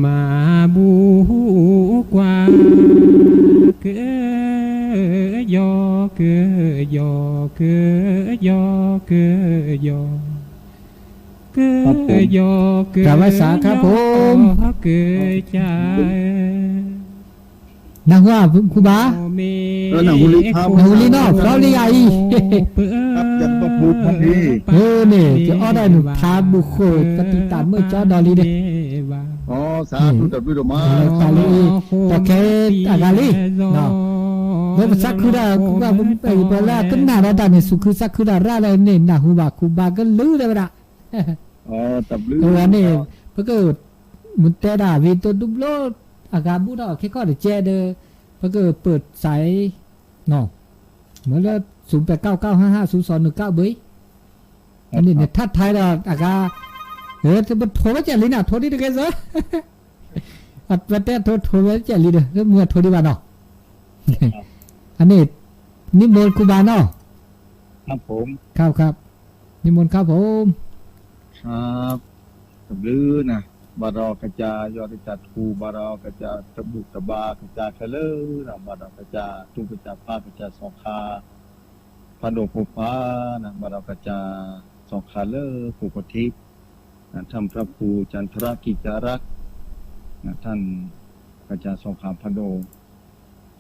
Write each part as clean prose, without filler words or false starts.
มาบูกว่าเกยอเกยอเกยอเกยอเกยอเกย กราบไหว้สาครับผม เกยใจ นะว่าครูบา หนังฮูลีครับ หนังฮูลีเนาะฟลอรีไอ ครับยันต้องบูทันที เนี่ยจะอ้อได้หนุทาบุโคปฏิตามเมื่อจอดอลีเด้ อ๋อสาธุตับด้วยดอกไม้ กาลีตะเคอากาลีเนาะเมื่อสักคือได้ครูบาบุญไปเปล่าก็น่ารักเนี่ยสุคือสักคือได้ราเลยเนี่ยนะครูบาก็ลือเลยละ อ๋อตับลือ นี่เพื่อก็มุนเตดาวินตัวดุบโลอากาบุดอกแค่ก็เดเจเดเพื่อก็เปิดสายเนาะเหมือนแล้ว0899550219เบ้ยอันนี้เนี่ยทัดทายแล้วอากาจะมาโทรมาแจลีน่ะโทรดิเด้อแกซะอัดมาแต่โทรมาแจลีเด้อแล้วมึงโทรดิบาเนาะอันนี้นิมนต์ครูบาเนาะ ครับผม ครับนิมนต์ครับผม ครับตับลือนะบารอกระจายอดจัดคูบารอกระจาตะบุกตะบากระจาเทเลอนะบารอกระจาตุกระจาภาคระจาสองคาพันโดภูฟ้านะบารอกระจาสองคาเลอผูกทิพย์นะท่านพระครูจันทรกิจารักษ์นะท่านกระจาสองคาพันโด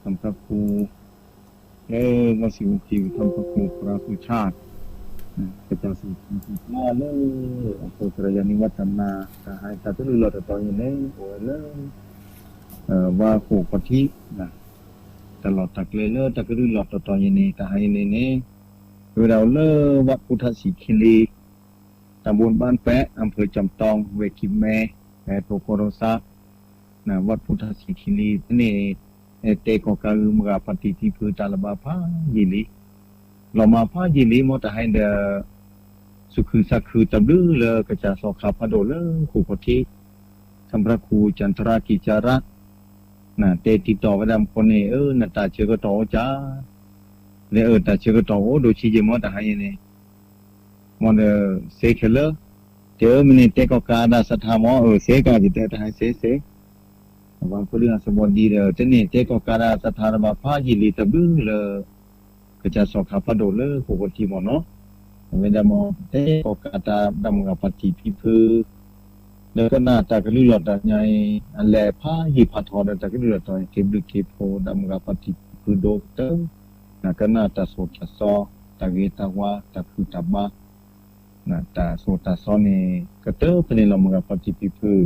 ท่านพระครูวสิวคิวท่านพระครูพระสุชาติกระจาสุมาเลยอำเภอสระยานิวัฒนาให้ตาตุลุลอตตอนนี้โอ้เลยว่าโขกทินะตลอดตักเลยตะกรุลอตตอนนี้ตาให้นี่เวลาวัดพุทธศิคีรีตำบลบ้านแปะอำเภอจำตองเวกิมแม่โตโกโรซานะวัดพุทธศิคีรีนี่เตกอกาลุมกาปฏิทิพืตาลบาพายิลิเรามาพายิลิมอตให้เดสุคือสักคือตับลือเลยกระจาสอขาพโดเลยครูพทิสัมพระครูจันทรากิจารักษ์นะเตติต่อไปดำคนนี้นาตาเชื่อก็ต่อจ้าเลยตาเชื่อก็ต่อโดยชี้จมอตให้เนี่ยมันเสกเลอเจอมันเตกอกาดาสัทธามอเสกาจิตแต่ให้เสวันพฤหัสบดีเด้อเจนี่เตกอกาดาสัทธาบาพายิลิตับลือเลยกระจาสอขาพโดเลยครูพทิมอเนาะเวลามองเตโอกาตาดำกับปฏิพิพือแล้วก็หน้าตากระลือหลอดใหญ่อันแลผ้าหีบผ้าทอดตากระลือหลอดใหญ่เก็บดึกเก็บโพดำกับปฏิพือโดเตอร์นะก็หน้าตาโสตาซอตาเวตาวาตาพือตาบานะตาโสตาซอนี่ก็เตอร์เป็นลมกับปฏิพิพือ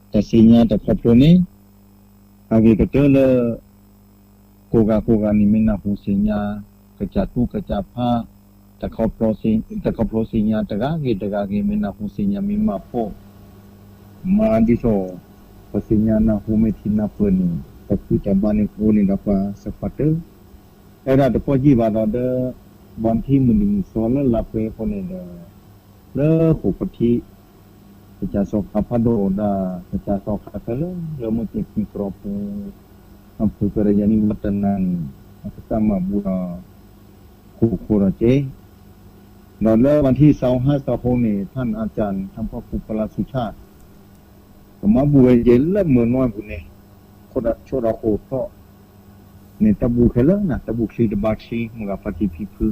แต่สิ่งนี้แต่ครอบครัวนี้อาเกก็เตอร์เลยโกกานี่ไม่น่าหูสิ่งนี้กระจาตุกระจาผ้าตะเขาโปรสิญาตะกาเกเมนาหูสิญามิมาโพมาดิโซปสิญานาหูเมทินาเปนีตะคุจับานิโกนิดาฟาสะฟัตเตเอราตะพอจีบาดอเดวันที่มุนิมโซลลาเปโคเนเดเลโขปทิกระจาสอคาพาโดดากระจาสอคาเทเลเลมุติกิโกรปูอำเภอกระยานิวัฒนันอัตมาบุราคูโคระเจนอนแล้ววันที่25-26นี่ท่านอาจารย์ท่านพ่อครูปราสุชาติก็มาบูเย็นและเมื่อน้อยพุ่นนี่คนละชั่วราโคเพราะนี่ตะบูเคลนะตะบูชีดบาชีมกับปฏิพิพื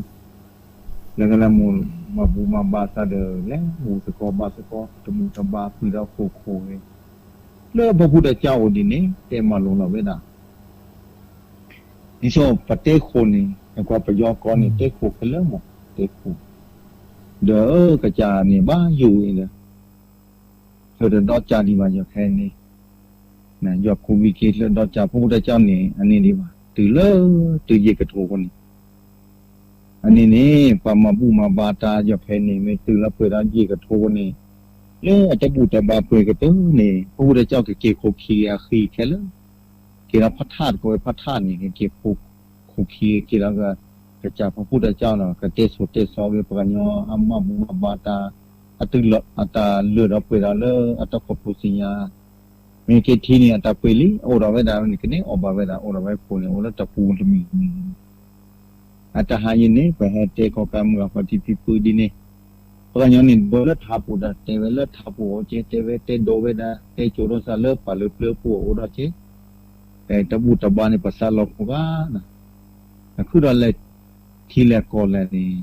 แล้วก็ละมูมาบูมาบาซาเดอและมูสกอบาสกอตะมูตะบาคือเราโคแล้วพระพุทธเจ้าดินี่เตมาลงละเวดานี่โซปเตโคนี่แล้วก็ประยอกรนี่เตโคเคลหมดเตโคเด้อกระจาเนี่ยบ้าอยู่เนี่ยเธอเดินดอจาดีมาอย่างแค่นี้นะยอดคูวิกิเลดอจาพระพุทธเจ้าเนี่ยอันนี้ดีว่าตื่นเยกระโถคนนี้อันนี้นี่ปามาบูมาบาตาอย่าแพ้นี่ไม่ตื่นแล้วเปิดร้านเยกระโถนี่เลยอาจจะบูแต่บาเปิดกระตื้อนี่พระพุทธเจ้าเกโคคีอาคีแค่เลยเกี่ยวกับพระธาตุโกยพระธาตุนี่เกี่ยวกับโคคีเกี่ยวกับกระจาพระพุทธเจ้าเนาะกระเตสุเตสอเวปะญโยอัมมาบุมาบาตาอัตลอัตเลือดเอาไปละเลอัตขปุสิญามีเกทีนี่อัตเปลิโอราเวดานี่กนี่อบาเวดาโอราเวปูนี่โอละตะปูนมีอัตหายินนี่ไปให้เตกอกามกับปฏิพิปุดินี่พ Pokoknya ni boleh tapu dah, tewe tapu je, tewe te dowe dah, te curo salah palu pu udah je. Tabu tabani pasal lokuga, aku dah le kila kola ni.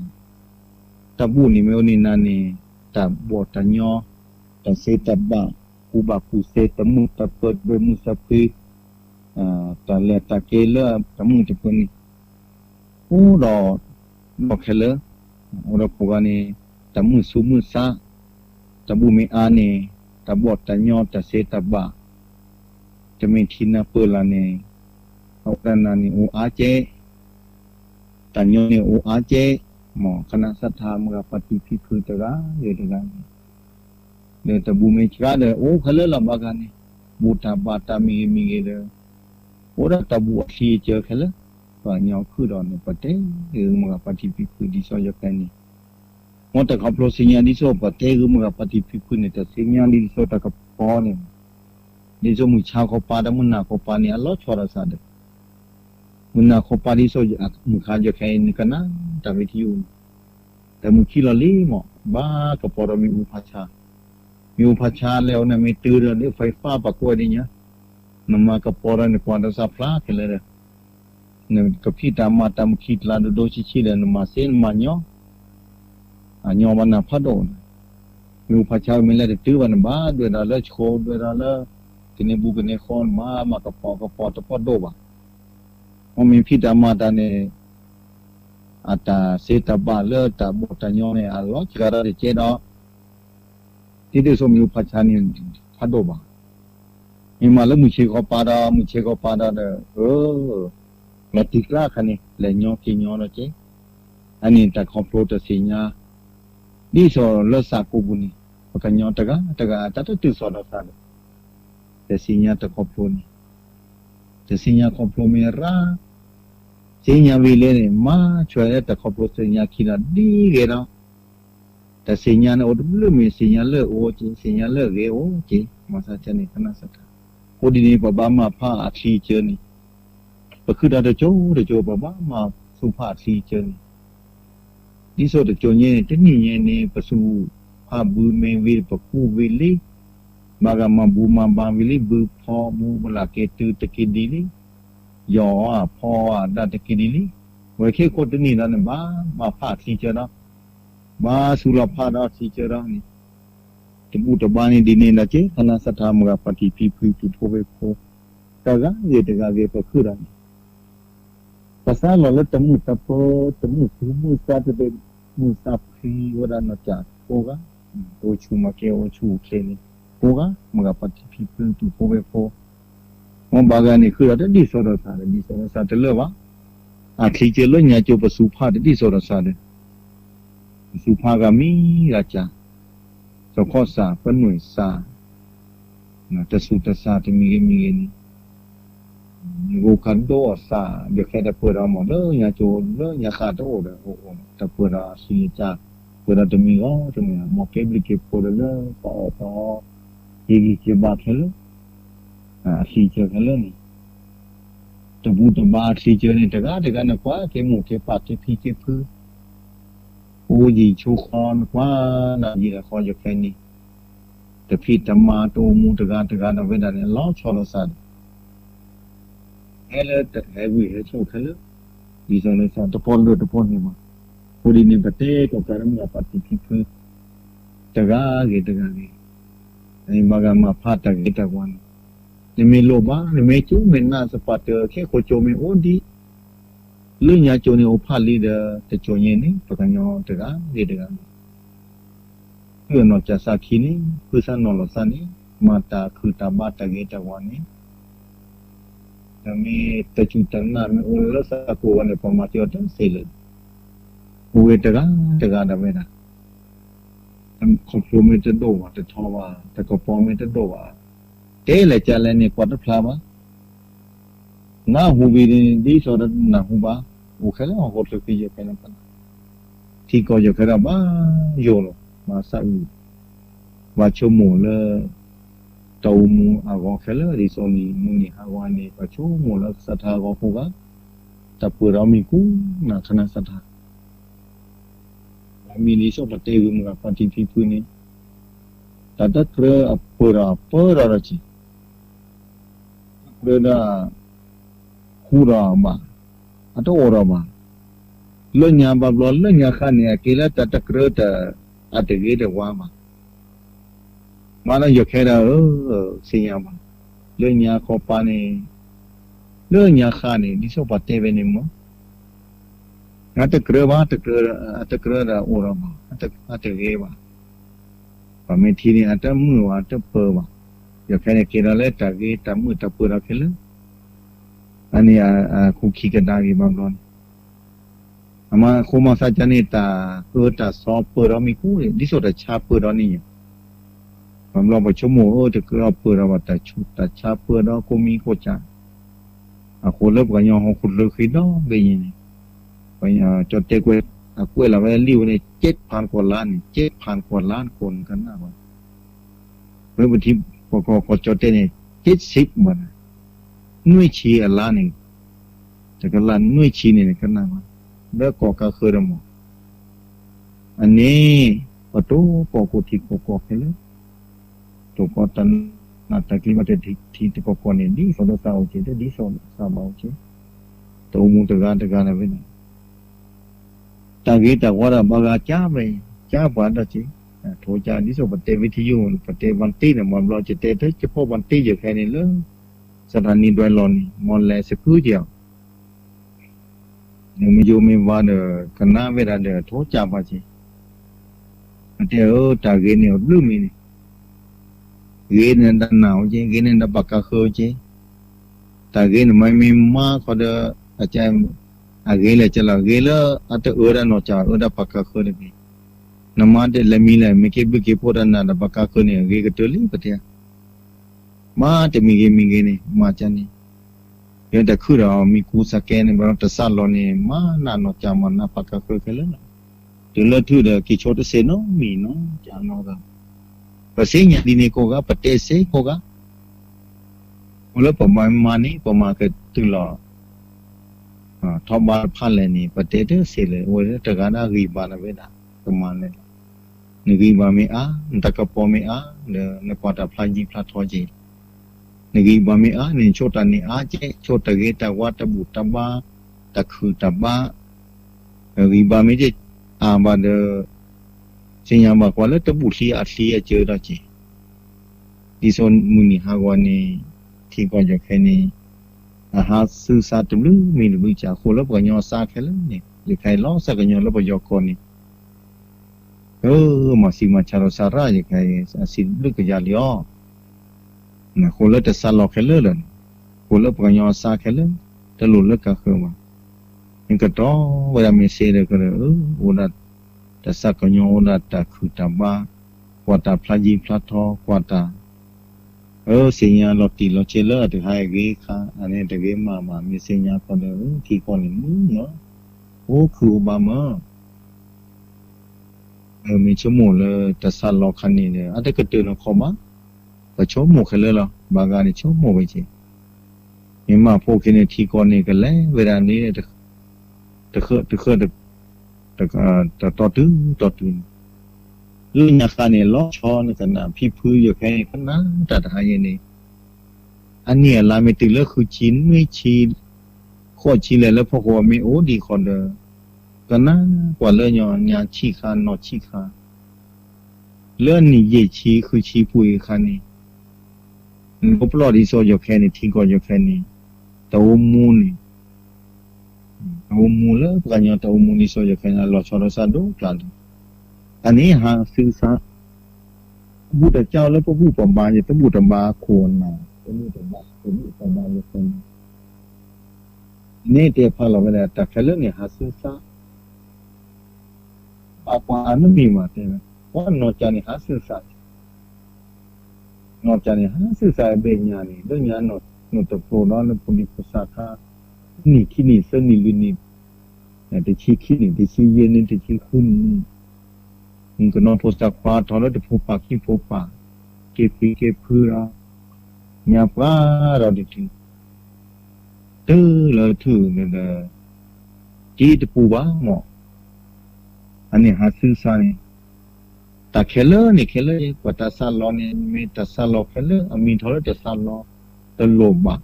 Tabu ni meoni nani, tabu tanyo, tak se tabak, ubah puse temu tapet bermusafi, tak le tak kela, temu cepun ni. Dah kela, udah pokok ni. Tamu sumu sa, tabu me ane, tabu tanyo tak se tabak, cumi tina pula ni, orang ni aje, tanyo ni aje, mo kena satha merapati piku tera, dia dengan, dia tabu me cakap kalau lah bagan ni, buta bata mi dia, orang tabu si je kalau, banyak kuda ni pate, dia merapati piku di sojakan ni. Mata kaplo sinya di so pate gu merapati piku ni ta sinya di so ta kapo ni di so mu cha ko pa da munna ko pa ni Allah chora sa de munna ko pa di so mu kha je kai ni kana ta mi tiu ta mu ki la li mo ba ka po ro mi u pha cha leo na mi tu ro ni fai fa pa ko ni nya nama ka po ro ni kwa da sa pla ke le ne ka phi ta ma ta mu ki tla do chi le nama sen ma nyo nyo mana phado mi pha cha mi le tu ban ba dwe da le cho dwe da le kini bu kini khon ma ka po to po do ba o mi phi ta ma ta ne ata se ta ba le ta bo ta nyo ne a lo chi ga ra de che do ti de so mi pha cha ni phado ba mi ma le mu che ko pa da de la ti kla khani le nyo ki nyo no che ani ta compro ta sinya ni so lo sa ko buni pakanyo taga ta tu so da sa de sinya ta compro ni de sinya compro mera sinya vile ne ma chwa ta compro sinya kina di ge no ta sinya ne o lu mi sinya le o chi sinya le ge o chi masa cha ni kana sa ko di ni ba ma pha a thi che ni ba khu da de jo ba ma su pha thi che ni di so de jonye te ni ne pasu ha bu me vi pa ku vi li baga ma bu ma ba vi li bu pho bu la ke tu te ki di li yo a pho a da te ki di li we ke ko te ni na ne ba ma pha thi che da ba su la pha da thi che da ni te bu ta ba ni di ne na che kana sa tha ma pa ti pi pu tu pho ve pho ta ga ye te ga ge pa khu da pasal lo le temu su mu sa te mu sa phi ora na cha ko ga o chu ma ke o chu ke ni ko ga ma ga pa ti pi pu tu pho ve pho mo ba ga ni khu da di so da sa te le ba a thi che lo nya cho pa su pha de di so da sa de su pha ga mi ra cha so kho sa pa nui sa na ta su ta sa te mi ni go kan do sa de ke da pura mo no nya cho no nya kha do de o ta pura si cha pura de mi o de mi mo ke bli ke pura le to ye ke ba khel si che khel ni to bu to ba si che ni ta ga na kwa ke mo ke pa ke phi ke phu o ji chu khon kwa na ji la kho je ke ni te phi ta ma to mu ta ga na ve da ne lo cho lo sa hele he so khale di so ne sa to pon ni ma puri ni bate ko karam ya pati ki phu taga ge ai maga ma pha ta ge ta wan ni me lo ba ni me chu me na sa pa te ke ko cho me o di lu nya cho ni o pha li de te cho yin ni pa ka nyo taga ge pu no cha sa ki ni pu sa no lo sa ni ma ta khu ta ba ta ge ta wan ni kami tercutan na ulah satu wan informasi ada sila. Uwe tega ada beda. Kompromi itu doa, tertawa, terkompromi itu doa. Kele jalan ni kuat pelama. Na hubi di sorat na huba, ukela orang tu kerja kenapa? Tiga je kerana yo masa baca mula tau mu agak kela di sini muni hawan ni baca mula satha agak huba, tapi ramiku nak kena satha. มีนิสปเตวิมกับปฏิทิพุนีแต่ถ้าเครือเปอร์จีเครือน่ะคูรามาอัตโอรามาเรื่องยาบับลอเรื่องยาขันเนี่ยกิเลสแต่เครือแต่อัตเกเดว่ามาแล้วยกแค่ละสิ่งยามาเรื่องยาขปานี่เรื่องยาขันนี่นิสปเตวินิมอัตเครือว่าอัตเครือละโอรามาอัตเกว่าปะเมทีนี่อัตมือว่าอัตเปอร์ว่ายกแค่เนี่ยกิเลสแต่เกตมือตะเปอร์ละแค่ละอันนี้คุกคีกันได้บับลอนอามาโคมาสัจจเนตาตาสอบเปอร์เรามีคู่ดิสุดชาเปอร์เรานี่ผมลองไปชั่วโมงจะคือเราเปอร์เราแต่ชุดแต่ชาเปอร์เราก็มีโคจาคนเลิกกันยังคนเลิกคิดเนาะเป็นยังไงไปจดเตกเวกวยเราไปลิ้วใน7,000 กว่าล้าน7,000 กว่าล้านคนกันนะว่าเมื่อบางทีพอจดเตเนี่ย70มันนุ่ยชีล้านนี่แต่ก็ล้านนุ่ยชีเนี่ยกันนะว่าแล้วก็คือเราหมดอันนี้ประตูก็ที่ก็ให้เลยตัวก็ตันนาตะกี้มาจะที่ก็เนี่ยดีสอนเราเอาเจแต่ดีสอนเอาเจตัวมุตการอะไรไปนะตะกี้แต่ว่าเราบ้าจ้าไปจ้าบ้านเราเจโทรจาดิสปเตวิทยุปเตวันตีเนี่ยมันเราจะเตะเฉพาะวันตีอยู่แค่นี้เลยสถานีด้วยลอนี่มันแลสักครู่เดียวมีอยู่มีว่าเดอกันน้าเวลาเดอโทรจับมาจีแต่ตาเกเนี่ยลืมมีนี่เกเนี่ยดันหนาวจีเกเนี่ยดับปากกาเคอจีตาเกเนี่ยไม่มีมาเขาเดออาจารย์เกเลยจะละเกเลยอัตเออร์นอจ่าดับปากกาเคอเลยน้ำมันเดลมีเลยไม่เก็บเก็บพอดันน่ะดับปากกาเคอเนี่ยเกก็ตัวลีปะเทียมาจะมีเกนี่มาจันนี่ยังแต่คือเรามีกูสแกนเนี่ยเราจะสั่งเราเนี่ยมาหน้าหนอจามันหน้าปากกาคือกันแล้วนะถึงเราถือเด็กกิจวัตรเสนามีเนาะจานเราก็ภาษีเนี่ยดีนี่ก็ก็ประเทศเสกก็แล้วประมาณนี้ประมาณก็ถึงเราทอบบาพันเลยนี่ประเทศเสเลยวันนี้ตะการน่ารีบานะเวลาประมาณนี้นี่รีบามีตะกับพอมีเนี่ยพอตะพลายจีพลาทอจีนี่บามีนี่โชตานี่เจโชตะเกตะวัตบุตบะตะคือตบะนี่บามีเจบาเดสิญญาบอกว่าแล้วตบุสีอัสีเจอแล้วจีดิโซนมุนีฮาวานี่ที่ก็จะแค่นี้หาสื่อสารตรึมีหรือจะคนละก็ยอซาแค่แล้วนี่หรือใครล้อสักก็ยอแล้วก็ยอคนนี่มาสิมาชาโรสาระอย่างใครสิลึกก็ยาลีอ้อนะคนละแต่สลอกแค่เลยคนละปกยอซาแค่เลยแต่หลุดแล้วก็คือว่ายังก็ต้องเวลามีเสียเลยก็เลยอุนัดแต่สักก็ยออุนัดแต่คือตาบ้ากว่าตาพลายีพลาทอกว่าตาเสียงเราตีเราเชลเลอร์ถึงให้เกค่ะอันนี้แต่เกมามีเสียงคนเดียวที่คนนี้เนาะคืออบามามีชั่วโมงเลยแต่สลอกคันนี้เลยอันนี้ก็ตื่นเข้ามาก็ชั่วโมงแค่เลยล่ะบางงานนี่ชั่วโมงไปจีนี่มาพวกนี้ที่ก่อนนี่กันแล้วเวลานี้ตะเคต่อตื้อเรื่องยาคาเนี่ยล้อชอนี่กันนะพี่พื้นอยู่แค่นี้กันนะแต่หายนี่อันนี้ลาไม่ตื่นแล้วคือชิ้นไม่ชีข้อชีเลยแล้วพอหัวไม่ดีคนเดียวกันนะกว่าเรื่องยาชีคานนอชีคาเรื่องนี้เยชีคือชีปุยคันนี้ก็ปลอดอิโซอยู่แค่นี้ที่ก็อยู่แค่นี้แต่อุมูนี่อุมูแล้วกันยังแต่อุมูนี่โซอยู่แค่นั้นเราชอบเราสะดวกกันอันนี้หาสื่อสารบุตรเจ้าแล้วก็ผู้ปบาอย่าต้องบุตรบาโคนมาต้องบุตรบาอยู่คนนี่เดี๋ยวพอเราไปแล้วแต่แค่เรื่องนี้หาสื่อสารปากว่าไม่มีมาเท่านั้นว่านอกจากนี้หาสื่อสารนอกจากนี้หาสื่อสารเบียร์นี่เรื่องนี้นอกจากโปรนแล้วคนที่ภาษาท่านี่ที่นี่เส้นนี่ลินี่แต่ชี้ขี้นี่แต่ชี้เย็นนี่แต่ชี้ขึ้นมันก็นอนโพสต์จากฟ้าทอแล้วจะพูปากขี้พูปากเก็บปีเก็บพื้นเนี่ยว่าเราดิถึงเลยถือเนี่ยจีตปูบ้าหมอ อันนี้หาซื้อซานี่แต่เคลเลอร์นี่เคลเลอร์กว่าตาซาลอนี่มีตาซาลอเคลเลอร์มีเท่าไรตาซาลอตะโลบะ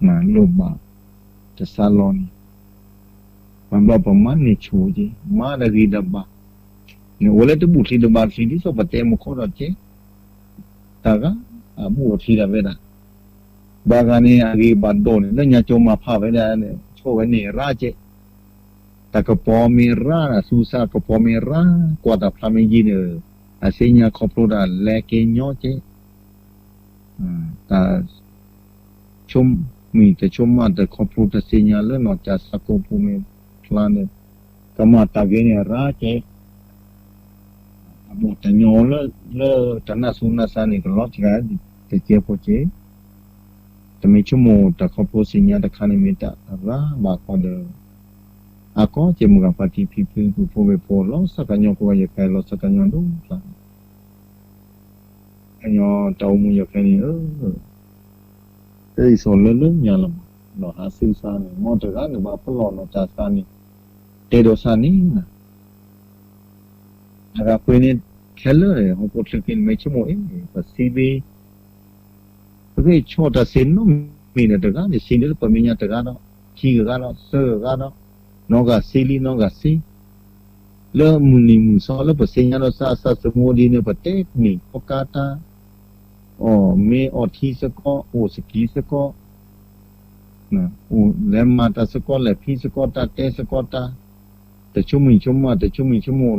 นะโลบะตาซาลอนี่มันบอกประมาณนี่ชูจีมาดารีดับบะเนี่ยวันละตัวบุตรดับบะสิ่งที่สอบเตะมุขรเจตากะบุตรดับเวดาบางอันนี้อากีบัดโดนเนี่ยเนี่ยโจมาพาเวดาเนี่ยโชว์เนี่ยราเจแต่ก็พอมีราสุสาก็พอมีรากว่าแต่พระมีจีเนี่ยอาศัยเนี่ยครอบครัวได้แลกเงี้ยเจแต่ชมมีแต่ชมมาแต่ครอบครัวแต่สิ่งเนี่ยเรื่องนอกจากสักคนผู้มีพลานเนี่ยก็มาตาเกเนี่ยราเจหมดแต่โยนแล้วจันทร์สุนัขสานี่ก็รอดกันแต่เจ้าพ่อเจแต่ไม่ชั่วโมงแต่ครอบครัวสิ่งเนี่ยแต่คันนี้มีแต่ราบากพอเดิมอาก็เจมุกับปฏิพิพิธผู้เป็นผู้ล้อสักการยก็ยังแค่ล้อสักการยดูละอันยอเจ้ามุยแค่นี้ไอ้ส่วนเรื่องอย่างละเราหาซื้อซานี่มอเตอร์กันหรือว่าพลอนจากซานี่เตโดซานี่นะนะครับคุยนี่แค่เลยเขาพูดถึงกินไม่ชั่วโมงภาษีบีเพราะว่าชอบแต่สินนู้มีเนี่ยแต่กันสินเดี๋ยวประมีเนี่ยแต่กันเนาะขี้กันเนาะเสือกันเนาะน้องก็ซีลีน้องก็ซีแล้วมุนีมุสอแล้วภาษีเนี่ยเราซาสมุดีเนี่ยประเทศมีโอกาสอ๋อมีอธิสก็โอสกีสก็นะโอ้แล้วมาตาสก็แล้วพี่สก็ตาเตสก็ตาแต่ชั่วโมง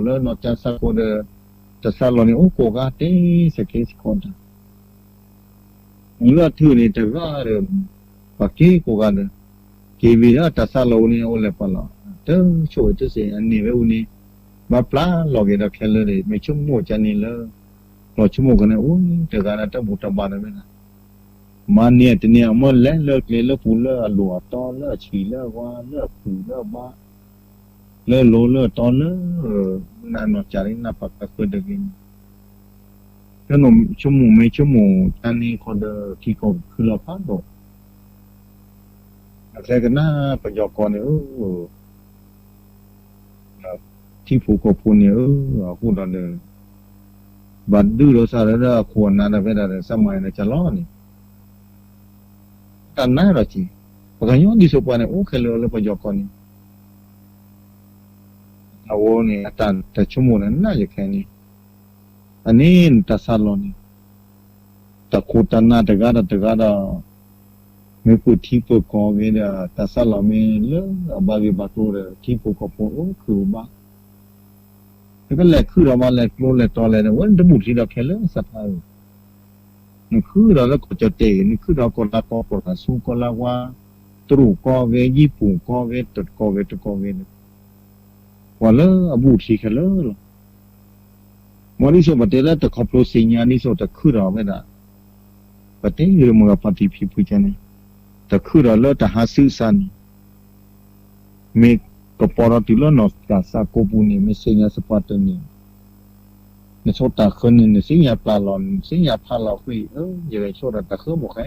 แล้วนอกจากสักคนแต่ซาลอนี่โอ้โกกาเตสเกสก็ตาเมื่อถือนี่แต่ก็เริ่มปักกี้โกกาเดเกวีนะแต่ซาลอนี่โอเลปลาเด้อช่วยจะเสียอันนี้เว้ยนี่มาปลาลอกเกดาแคลเลยไม่ชั่วโมงจันนี่เลยรอชั่วโมงกันเนี่ยโอ้แต่การนั้นต้องบุตรบานเลยนะมันเนี่ยแต่เนี่ยมันเลิกพูดเลิกหลวงตอนเลิกฉี่เลิกว่าเลิกผูเลิกบ้าเลิกโลเลิกตอนเลิกนั่นนอกจากนี้นับปักปักเปิดกินขนมชั่วโมงไม่ชั่วโมงอันนี้คนเดิมที่เขาคือเราพลาดบอกอะไรกันนะประโยคก่อนเนี่ยที่ผูกกับพูนเนี่ยพูดตอนเดิมบัดดื้อเราสารละควรนั่นเป็นอะไรสมัยนั้นจะล้อนี่แต่น่ารักจีเพราะงั้นย้อนดิสปานเนี่ยโอ้เคลื่อนเลยประโยคก่อนนี่เอาเนี่ยแต่ชั่วโมงนั้นน่าจะแค่นี้อันนี้ตัดสารนี่แต่คูตันน่าแต่ก็ได้ไม่พูดที่พูดก็เวลาตัดสารไม่เลิกบางทีบางตัวเลยที่พูดก็พูดโอ้คือบ้าแล้วก็แหลกคือเรามาแหลกโลแหลกตอแหลกเนี่ยวันจะบุตรที่เราแค่เลิกสัตว์อะไรนี่คือเราแล้วก็จะเตะนี่คือเราก็ละก็ปวดสู้ก็ละว่าตรูก็เวญี่ปุ่นก็เวตุดก็เวตุก็เวเนี่ยว่าแล้วบุตรที่แค่เลิกมันนี่ส่วนประเทศแล้วแต่ครอบครัวสิ่งนี้นี่ส่วนแต่คือเราไม่ได้ประเทศเรื่องมันกับปฏิพิพิธเนี่ยแต่คือเราแล้วแต่หาซื้อสันมีก็พอเราติดแล้วเนาะการสักกูปุนี่ไม่ใช่ยาสปาร์ตนี่ในโซตาคนนี่ในสิ่งยาปลาหลอนสิ่งยาพาเราคุยยังไงโซตาตะเขาบอกให้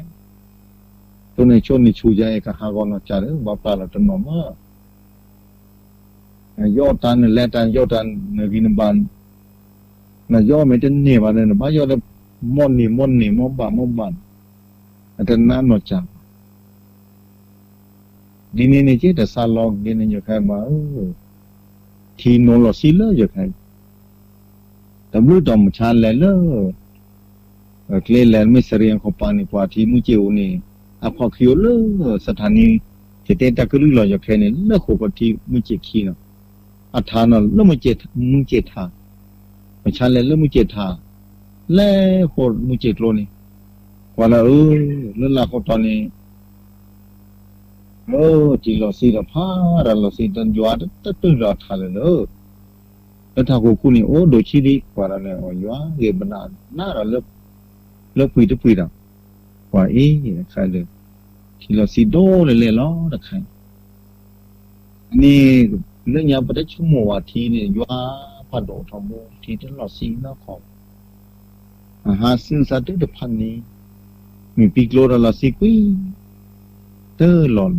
ตัวในช่วงนี้ชูใจกับหากรณ์จ่าว่าปลาเราจะนอมยอดตันแลตันยอดตันในวินบานน่ะยอดไม่จะเนี่ยมาเลยนะบ้ายอดมอนนี่มบานแต่นั่นนอจ่าดีนี่เจ๊แต่ซาลองดีนี่อยู่แค่มาทีโนโลซีเลออยู่แค่แต่บุตรมันชาเลเลอเคลเลนไม่เสียงของปานิกว่าที่มุจิโอนี่อาพอคิวเลอสถานีจะเต้นตะกรุยลอยอยู่แค่นี้เลิกขบที่มุจิคีนะอัฐานแล้วมุจิทามันชาเลเลมุจิทาเล่โคมุจิโลนี่ว่าละเรื่องราวของตอนนี้จีโลซีระพาระโลซีตันยัวตัดตัวเราทาเลยแล้วถ้ากูนี่โอ้โดชิดีกว่าเราเนี่ยยัวเก็บบนน่าเราเลิกปุยเราว่าใครเลยจีโลซีโดเลยล้อนะใครนี่เรื่องยาประเทศชั่วโมงวันที่เนี่ยยัวพันโดทอมโบที่ตลอดซีน่าของหาสิ่งสัตว์เดือดพันนี้มีปีกโลระลอซีกุยหล่อน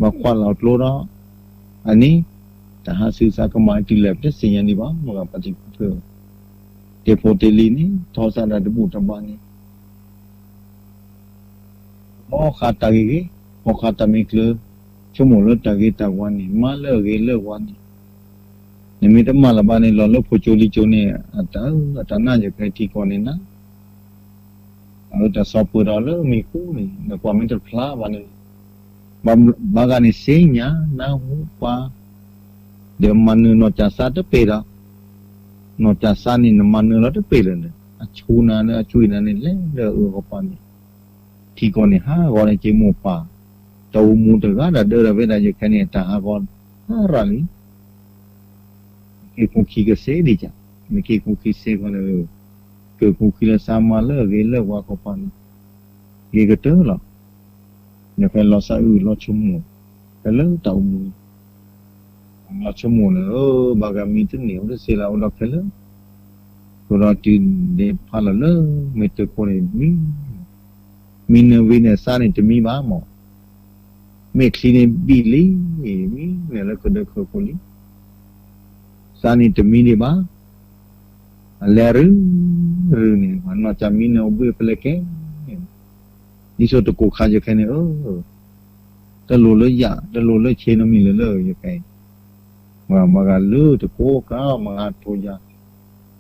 มาควันเราโลเนาะอันนี้ แต่หาสื่อสารก็หมายถึงแหลบที่สิ่งอย่างนี้บ้างมันก็ปฏิเพื่อเดโพเตลีนี่ทอสาระดบุตรบ้านนี่หมอขาตาเกะหมอขาตาไม่เคลือชั่วโมงละตาเกะตาวันนี่มาเลิกเกะเลิกวันนี่นี่มีแต่มาละบ้านนี่เราเลิกผู้โจลิโจเนี่ยอัตน่าจะใครที่ก่อนนี่นะเราจะสอบเปิดเราเลิกมีคู่นี่ในความเป็นตัวพลาวันนี่บางการนี่เสียงนะหูปาเดี๋ยวมันนอจัสซาตเปร่านอจัสซานี่มันนเราตเปร่เลยชูนาเนี่ยช่วยนั่นนี่แหละเด้อก็ปานี่ที่ก่อนนี่ก่อนนี่เจมูปาตาวมูตก็เด้อเวลาจะแค่นี้ตาก่อนราลีคุกคีก็เสียดีจ้ะไม่คุกคีเสียก่อนเลยคือคุกคีละสามมาเลิกว่าก็ปานี่ก็เตอละเนี่ยเป็นเราสะอื้อเราชุ่มมือแต่เลิกตาวมูเราชั่วโมงเลยบางการมีถึงเหนียวได้เสียแล้วเราแค่เลยเราจีนเดี๋ยวพาเราเลยไม่เจอคนมีเนื้อวินสารนี่จะมีบ้างมั้งไม่คลีนบิลลี่มีเนี่ยแล้วก็เด็กคนนี้สารนี่จะมีได้บ้างแล้วหรือเนี่ยมันมาจะมีเนื้อบุยเปล่าแค่นี่สุดตะกูขาจะแค่เนี่ยแต่รู้เลยยาแต่รู้เลยเชนมีเลยยังไงมากันเลือดโคก้ามาทุยา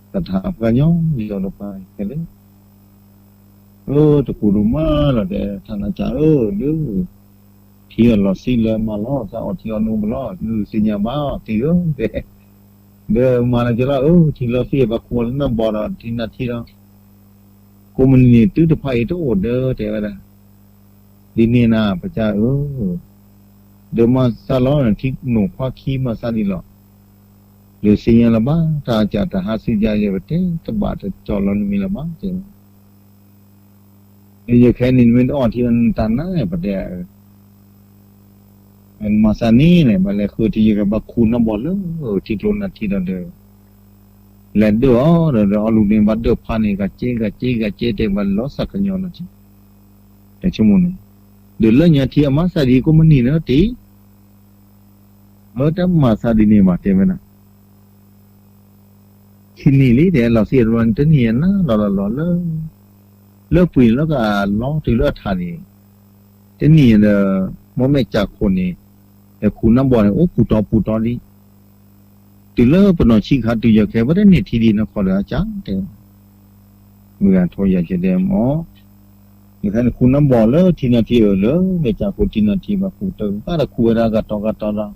แต่ถามกันย้อนย้อนไปแค่นี้ตะกูรู้มาแล้วแต่ท่านอาจารย์เลือที่เราสิเลยมาล้อจะเอาที่เราโน้มล้อสิญญาบ้าที่เดี๋ยวมาแล้วจะละที่เราเสียบะควรนั่งบ่อที่นาทีเรากูมันนี่ตื้อตะไคร้ตัวเด้อแต่ว่าดินนี่นะพระเจ้าเดี๋ยวมาซาล้อที่หนูคว้าขี้มาซาดีหรอหรือสิ่งละบ้างถ้าจะหาสิ่งใหญ่ๆแบบนี้ตบาดจอลอนมีละบ้างจริงนี่จะแค่นี้มันอ่อนที่มันตันนะประเดี๋ยวมันมาซานี่เนี่ยมันเลยคือที่จะกับคูนน้ำบอลเลยที่โดนนาทีนั้นเดียวแล้วเดี๋ยวเอาลูกเนี่ยมาเดือบพันนี่กับเจ๊เต็มวันล้อสักกันย้อนนะจริงแต่ชั่วโมงนี้เดี๋ยวเรื่องนี้ที่อามาสาดีก็มันนี่นะทีแต่มาสาดีนี่มาเต็มนะที่นี่เลยเดี๋ยวเราเสียวันที่นี่นะเราเลิกปุ๋ยแล้วก็ล้อที่เลือดทานนี่ที่นี่เนี่ยมันไม่จากคนนี่แต่คุณน้ำบ่อเนี่ยปูตอนี่ที่เลิกปนอชิขาตัวอยากแค่ว่าได้เนี่ยที่ดีนะขอเลยอาจารย์แต่เมื่อโทรอยากจะเดมนี่คันคุณน้ำบ่อเลยที่นาทีเลยไม่จากคนที่นาทีมาคูเติมก็ละคูเวลาก็ต้องละ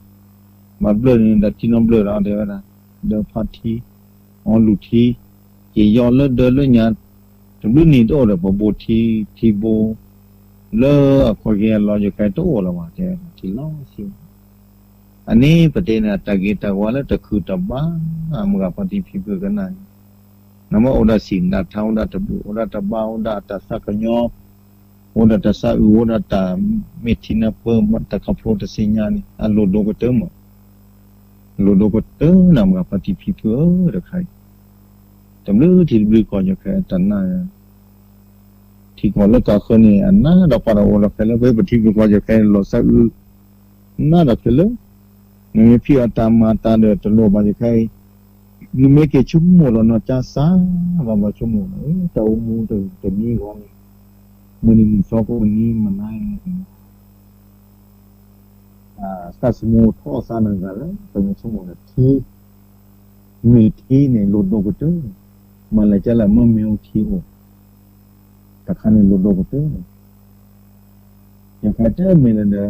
มาเบลอนี่ดัดที่น้ำเบลอเราเดี๋ยวนะเดี๋ยวพัดทีลุทีจียอนเลยเดินเลยเนี่ยถึงรุ่นนี้โตเลยพอโบทีโบเลยคอยแกเราจะใครโตแล้วมาแต่ที่ล้อสิอันนี้ประเด็นตะกี้ตะวันแล้วตะคือตะบ้ามึงกับปฏิพิเพื่อกันนั่นน้ำมันอุดาสินดัดเท้าดัดตะบุอุดาตะบ้าอุดาตะสักยออุดาตะสะอุดาตะเมทินาเพิ่มมันตะขับโพตะสิญญานี่อันโลโกเตอร์น้ำกับปฏิพิเพื่อเด็กใครจำเรื่องที่บริก่อนอยู่แค่ตันน่าที่ก่อนแล้วก็คนนี้อันน่าเราปาราโอเราแค่แล้วไปปฏิบัติก่อนอยู่แค่เราสักน่าเราแค่แล้วนี่พี่อาตามาตาเดือดโลมาอยู่แค่นี่ไม่เกี่ยชั่วโมงเราเนาะจ้าซ่าว่าชั่วโมงเต่ามูแต่นี่ก่อนมือนี่สองคนนี้มันได้สัสมูท่อซานึงกันแล้วเป็นชั่วโมงที่มีที่เนี่ยหลุดโดกเตอร์มันเลยจะละเมื่อมีที่โอแต่คันนี้หลุดโดกเตอร์อย่างใครเจอมีเลยเด้อ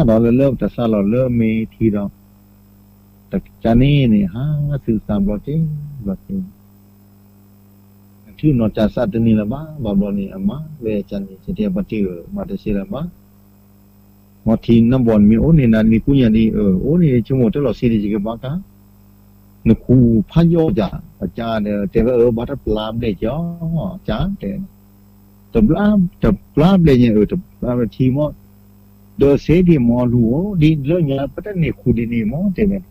เราเริ่มแต่ซาเราเริ่มมีที่เราแต่จานี่นี่สื่อสารเราจริงที่นอจัสตนี่ละบ้าบาบนี่อามาเวจันนี่เสียปฏิมาแต่เสียละบ้ามาทีน้ำบอลมีนี่นั่นมีกุญแจนี่นี่ชั่วโมงที่เราสิริจิกบ้ากันนึกคูพายโยจ่าอาจารย์เนี่ยแต่ว่าบัตรปลามได้จ้าจ้าแต่ปลามได้เนี่ยแต่ปลามทีมอโดยเสียดีมอลูดีเรื่องนี้ปัตตานีคูดีนี่มอแต่เนี่ย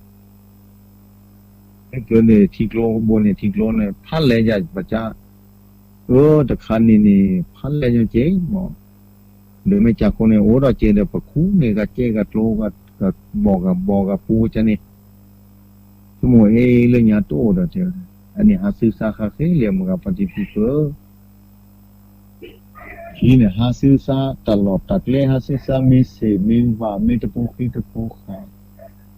เกิดเนี่ยที่โกลบนเนี่ยที่โกลเนี่ยพันเลยจ้าปัจจ้าแต่คันนี่พันเลยจ้าเจ๊มอโดยไม่จากคนเนี่ยเราเจอเนี่ยปะคูเนี่ยก็เจ๊ก็โกลก็ ก็บอกกับปูจะนี่สมุยเรื่องยาโตเด้อเจ้าอันนี้หาซื้อซาคาเซ่เรียมกับปฏิพิเฟอทีเนี่ยหาซื้อซาตลอดตัดเลยหาซื้อซามีเสมีว่ามีตะปูขี้ตะปูขา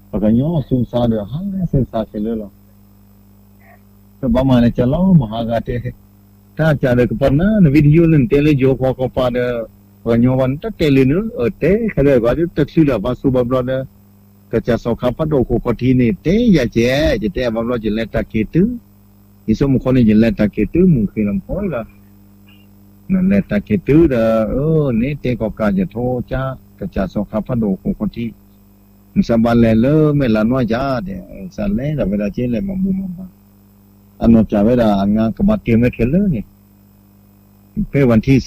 ปะกันย่อซื้อซาเด้อหาซื้อซาเสร็จแล้วก็ประมาณจะล้อมหากาเตถ้าจะได้ก็ปนนะวิดีโอนั่นเตเลยโยกก็ปาเด้อวันยวันตะเตเลยเนอะเตเขาเรียกว่าตัดสิละบาสุบำรอเด้อก็จะสอบขับพัดโดโคกทีนี่เตอย่าเจ๊จะเตบำรอจะเล่นตะเกียตื้อที่สมคนนี่จะเล่นตะเกียตื้อมึงเคยลำพ้อยละนั่นเล่นตะเกียตื้อเด้อนี่เตก็การจะโทรจ้าก็จะสอบขับพัดโดโคกทีสบายเลยไม่ละน้อยจ้าเด้สั่นเลยแต่เวลาเจ๊เลยมาบุมมาอันนั้นจะเวลางานกับมาเตรียมไว้เข็นเลยนี่เพื่อวันที่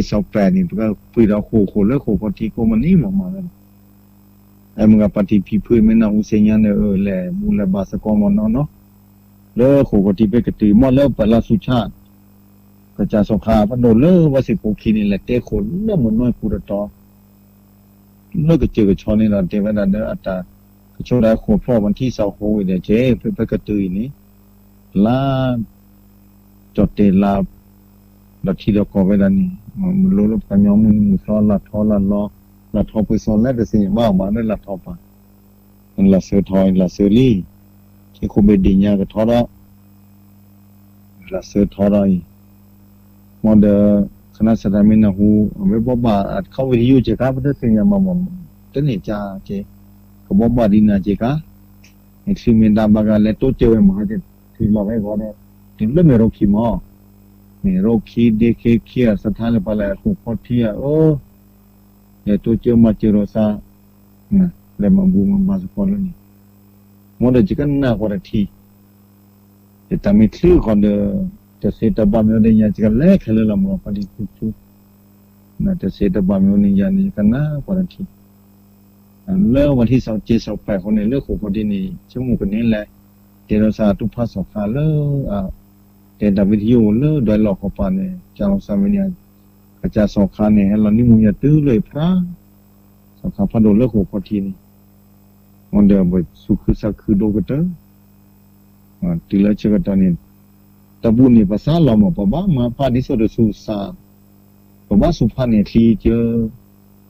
27-28นี่ก็คุยเราโคเลิกโคคนที่โคมันนี่มาแล้วไอ้มึงกับปฏิพิพื้นไม่น่าอุเซียนเนี่ยแหละมูลบาสกอมอนเนาะเลิกโคคนที่ไปกระตือมอเลิกปลาสุชาติก็จะสงครามพนโดเลิกว่าสิโคคีนี่แหละเตะคนเลิกเหมือนน้อยปูดตอเลิกก็เจอกับชอนี่ละเทวดาเด้ออัตตาก็โชว์ได้โคพ่อวันที่20โคเดี๋ยวเจ๊เพื่อไปกระตือนี่ลาจอดเตลาดัทีเดียวก็เวลานี้มันรู้แล้วกันยอมมันมุสอนลัดทอลัดล้อลัดทอไปสอนแล้วแต่สิ่งบ้ามาได้ลัดทอปะมันลัดเสือทอยลัดเสือลี่ที่คุเบดีเนี่ยก็ทอแล้วลัดเสือทออะไรมอเดอคณะสถามินาหูไม่บอกว่าเข้าวิทยุเจ้าครับเพื่อสิ่งอย่างมันจะนี่จ้าเจ้ก็บอกว่าดีนะเจ้าค่ะไอ้สิ่งมันดำบางอย่างเลยตัวเจ้าเองมาเจ้ที่เราไม่ก็เนี่ยถึงเรื่องไม่รู้ขี้ม้อนี่โรคขี้เด็กเขี้ยสถานไปแล้วถูกพอเที่ยเนี่ยตัวเจ้ามาเจอโรซานะเลยมาบูมมาสปอนแล้วนี่มอเดจิกันน่ากว่าที่แต่ตามีชื่อคนเดอจะเสตบามอยู่ในยาจิกันเล็กเลยละมั้งพอดีทุกนะจะเสตบามอยู่ในยานี่กันน่ากว่าที่เลิกวันที่27-28คนนี้เลิกของคนที่นี่ชั่วโมงกันนี้แหละเจรสาทุกภาษาคาเลิกแต่ดาวิทยุเลิกโดยหลอกเขาปานเนี่ยจางสามีเนี่ยกระจายสองคาเนี่ยเรานี่มึงอย่าตื้อเลยพระสองคาพันโดเลิกของคนที่นี่มันเดิมไปสุขสักคือโดกันเตอตีละเชื่อกันตอนนี้ตะบุญนี่ภาษาเรามาปะบ้ามาพาดิสุดสุสาปะบ้าสุพรรณเนี่ยที่เจอ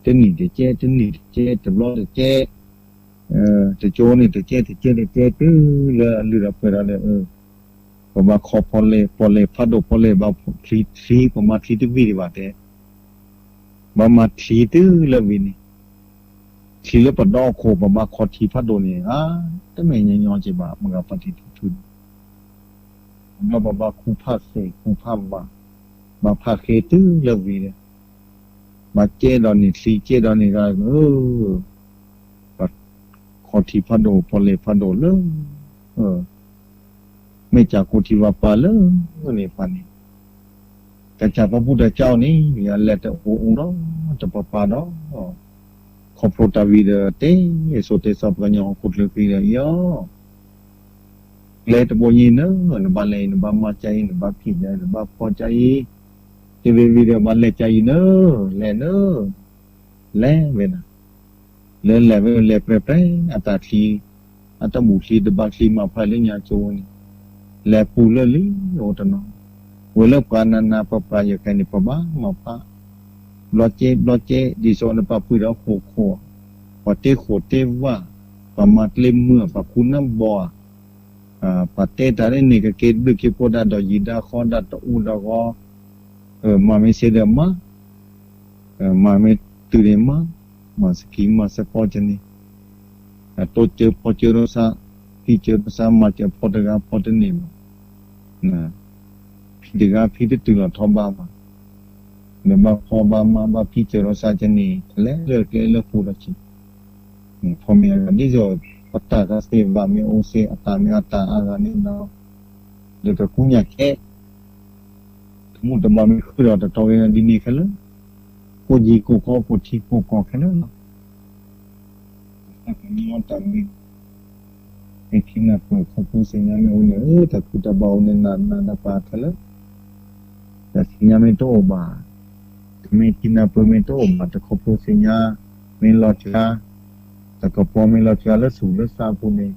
เจนี่เจเจนี่เจตบล้อเจจะโจนี่จะเจตื้อเลยหรืออะไรอะไรผมว่าขอพอเลยพัดดพอเลยบ่ทีผมมาทีตื้อวิริวาเตบ่มาทีตื้อเลยวินี่ทีละปัดดอกโคผมมาขอทีพัดโดนี่แต่ไม่ยังยอนจีบามันก็ปฏิทุนมาบ่คูภาเสคูภามาภาเคตื้อเลยวิเนี่ยมาเจดอนนี่ทีเจดอนนี่ก็ขอทีพัดโดพอเลยพัดโดเลยไม่จากโคทิวาปาเลยนี่ปานี่แต่จากพระพุทธเจ้านี่อย่าเล็ดโอ้องค์เราจะปะปาดอขอโปรตาวีเดเตโสเตสับกันยองคุดเลยปีเดียวเล็ดบ่ยีเนอะบาเลยบามาใจบาผิดใจบาพอใจที่วีเดียวบาเลใจเนอะแลเนอะแลเวนะเล่นแลเวเล่เปรอัตทีอัตมุทีดบาทีมาพายเล่นยาโจนี่แลปูเลลี่โอตนอเวลปานานาปปายกันนี่ปบ้ามาปะบลอเจดิโซนปะปุยดอกโคปะเตโคเตว่าปะมาเลมเมื่อปะคุณน้ำบ่ปะเตตาเรนี่ก็เกดบึกโพดาดอยิดาคอนดาตอูดากมาไม่เสดมามาไม่ตื่นมาสกีมาสปอจนี่โตเจอพอเจอโรซาพี่เจอภาษามาเจอพอดกาพอดนี่นะพี่ดกาพี่ตื่นแล้วทอบามาเนี่ยมาพอบามาบาพี่เจอโรซาจนี่เลิกพูดชิเนี่ยพอมีอะไรนี่จะปัตตาเสบามีโอเซอัตตามีอัตตาอาการนี่นะเดี๋ยวก็คุยแค่ทั้งหมดบามีคือเราจะทำเองดีนี่แค่เลยกูจีกูขอกูทีกูขอแค่นั้นนะนี่มันตามนี้ไอ้ที่น่าเปิดเขาพูดสิ่งนี้ไม่เอาเนี่ยแต่กูจะเบาเนี่ยนานปาทะเลแต่สิ่งนี้ไม่โตบ้าไม่ที่น่าเปิดไม่โตบ้าแต่เขาพูดสิ่งนี้ไม่หลอดจ้า แต่ก็พอมีเราเชื่อแล้วสู่แล้วทราบคนนี้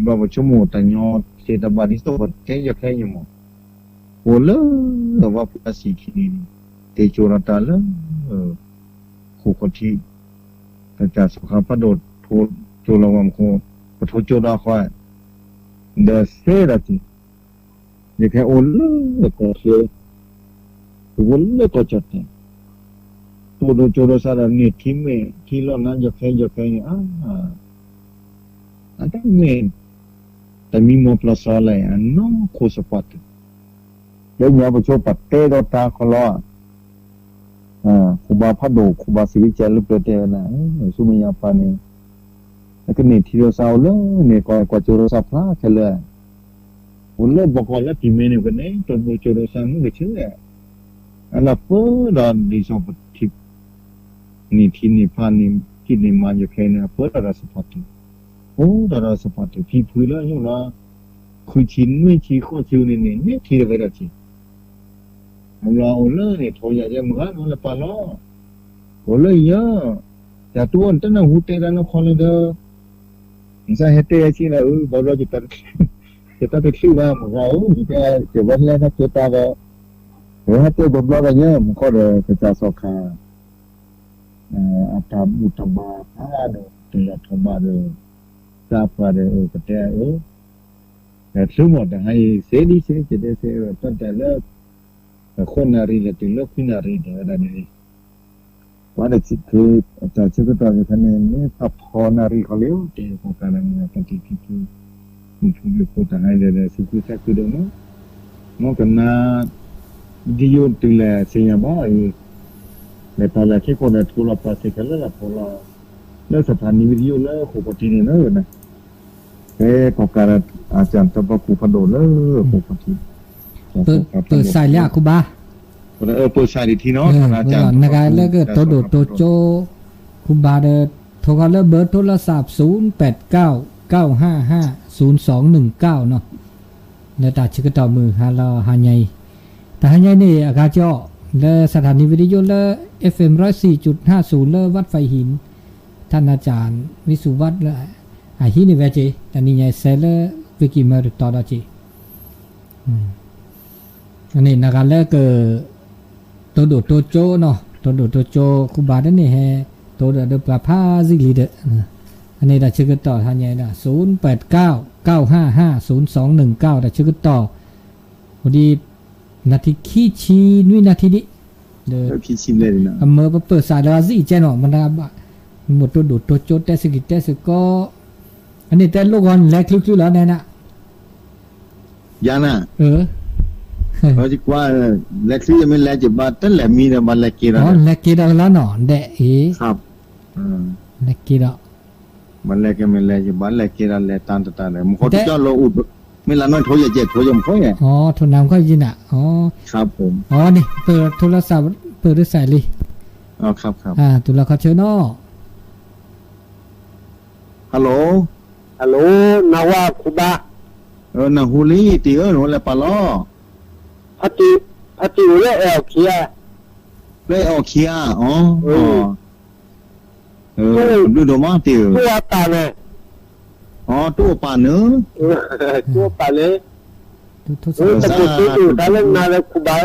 บอกว่าชั่วโมงแต่ยอดเศรษฐบาลที่ตัวแค่ยังแค่ยังหมดโอ้เลยแต่ว่าภาษีที่นี่เตโจรตาเลยคู่คนที่แต่จากสุขาพระโดดโทโจรวามโคโทโจดาควายเดเซราติยังแค่โอ้เลยก็เชื่อโอ้เลยก็จัดเนี่ยตัวโดโจรสารนี่ที่เมที่เรานั้นยังแค่เนี่ยอันนั้นเมแต่มีโมพลาสอะไรอันน้องโคสปัตแล้วเนี่ยไปโชว์ปัตเตดตาคลอครูบาพระโดครูบาศิวิจัยลุกเตะนะสุมียาปานี่แล้วก็นี่ที่เราสาวเลยนี่ก็โจรสาพระแค่เลยวันเลิกบอกว่าแล้วที่เมนี่กันเนี่ยตอนโจรสาไม่เชื่ออันละเพื่อดอนดีสอบทิพนี่ที่นี่พานี่ที่นี่มาอยู่แค่เนี่ยเพื่อดาสปัตโอ้ดาราสปัตที่พื้นแล้วอยู่นะคุยชินไม่ชี้ข้อชิวนี่ที่อะไรกันจีเราเลยเนี่ยทอยาจะมึงอ่ะนั่นแหละปะล้อโอ้เลยเยอะแต่ตัวนั้นน่ะหูเตะแล้วคนเลยเด้อนี่ใช่เหตุการณ์ที่เราบอกเราจะตัดไปคิดว่ามึงเราจะวันแรกนะจะตาว่าเหตุการณ์บอกเราเนี่ยมึงก็เลยจะสอบขาอาตาบุตรบาพาเด้อตัวทบาเด้อทราบว่าเด้อก็แต่แต่สมมติให้เสียดีเสียจะได้เสียตั้งแต่เลิกคนนารีเลยถึงเลิกพินารีเด้อได้นี่ว่าแต่คือจากชื่อตัวจะท่านเนี่ยพับพอนารีเขาเลี้ยวเจ้าของการงานปฏิทินมันพูดอยู่พูดแต่ให้เลยสิ่งที่สักคือเดิมเนาะนอกจากนั้นดิโยติเลเสียบ้าในตอนแรกที่คนทุลปัสสิกันแล้วล่ะพอเราเลิกสถานีวิทยุแล้วคู่ปฏิทินเนอะนะของการอาจารย์ตบกูพโดเลิกคู่ปฏิเปิดสายแล้วครูบาเปิดสายที่เนาะอาจารย์นะครับแล้วก็โตโดโตโจครูบาเดโทรเขาเบอร์โทรศัพท์0899550219เนาะแล้วตัดชื่อต่อมือหาเราหาใหญ่แต่หาใหญ่นี่อากาศเจาะแล้วสถานีวิทยุแล้ว FM 104.50แล้ววัดไฟหินท่านอาจารย์วิสุวัฒน์แล้วหินนี่เวจีแต่นี่ใหญ่เซลวิกิมาร์ต่อได้จีอันนี้นักการเลิกตัวดูตัวโจเนาะตัวดูตัวโจคุบาดนี่แฮตัวเดือดปลาผ้าซิลีเดอันนี้ได้ชื่อต่อทางใหญ่นะ0899550219ได้ชื่อต่อพอดีนาทีขี้ชีนุ้ยนาทีนี้เด้อขี้ชีเลยนะเมื่อเปิดสายแล้วสิเจเนาะมันหมดตัวดูตัวโจแต่สกิแต่สก็อันนี้แต่โลกอนแลคลุกๆแล้วแน่น่ะยานะเราจะว่าเล็กซี่ยังไม่เล็กจะบ้าตั้งแต่มีแต่บ้านเล็กกี่ระเล็กกี่ระแล้วเนาะเด็กครับเล็กกี่ระบ้านเล็กยังไม่เล็กจะบ้านเล็กกี่ระเล็กตันตันเลยมันเขาจะเจ้าเราอุดไม่ละน้อยโทรอย่าเจ็บโทรยมเขาไงโทรน้ำก็ยินอ่ะครับผมนี่เปิดโทรศัพท์เปิดด้วยสายเลยครับตัวเราเขาเชิญนอฮัลโหลนาวาคุบะนาฮูลีตีหนูเลยปะล้อพัติเล่เอลเคียดูดูมาติวตัวปาเนี่ยตัวปาเนื้อตัวปาเลยแต่ตัวได้เล่นนาเลยคุบะ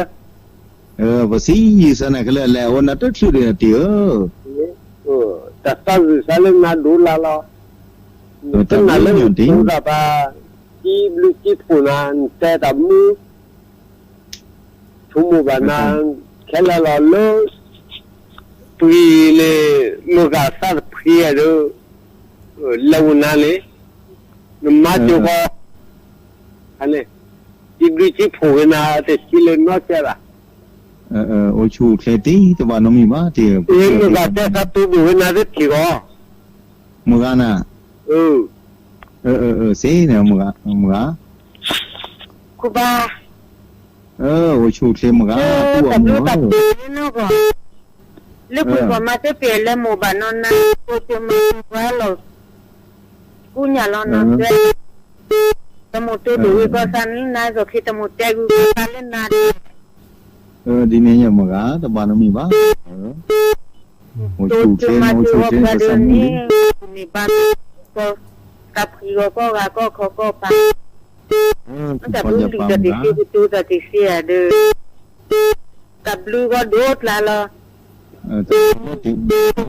ภาษีสนะก็เลยแล้ววันนั้นชื่อเดียติแต่ตอนที่เล่นนาดูลาลาแต่นาเล่นดูลาบาที่บลูที่พูนันแต่ดับมือทุกหมู่บ้านแค่ละโลปีเลยลูกอาสาเพียร์เลวนั่นเลยมาจูบอันนี้ที่บริจิพูน่าแต่ที่เลยนอกจากละโอชูเคตีตัวบ้านน้องมีบ้าที่ลูกอาแต่สัตว์ตัวน่าจะที่ก็มึงอ่ะนะเสียเนี่ยมึงอ่ะคุบ้าโอ้ชูเทมกะตัวมึงลูกก็มาจะเปลี่ยนเลยหมู่บ้านนนนะกูจะมาว่าเรากูอย่าลองนอนด้วยตมุตัวดูก็สั่นนะก็คิดตมุใจกูสั่นเล่นนานดีเนี่ยมึงอ่ะแต่บ้านมีบ้า โอ้ ตัว ชู จะ เชน มา โอ้ ดู ชู ว่า เชน ประ ก็ เด็ สั น น นี้ นี้ มีบ้านก็กับพี่ก็เขาก็ไปแต่ คน ลู จะ ก ฟัง จะติด นะ ที่จะติดเสียเด้อกับลูกก็โดดละละ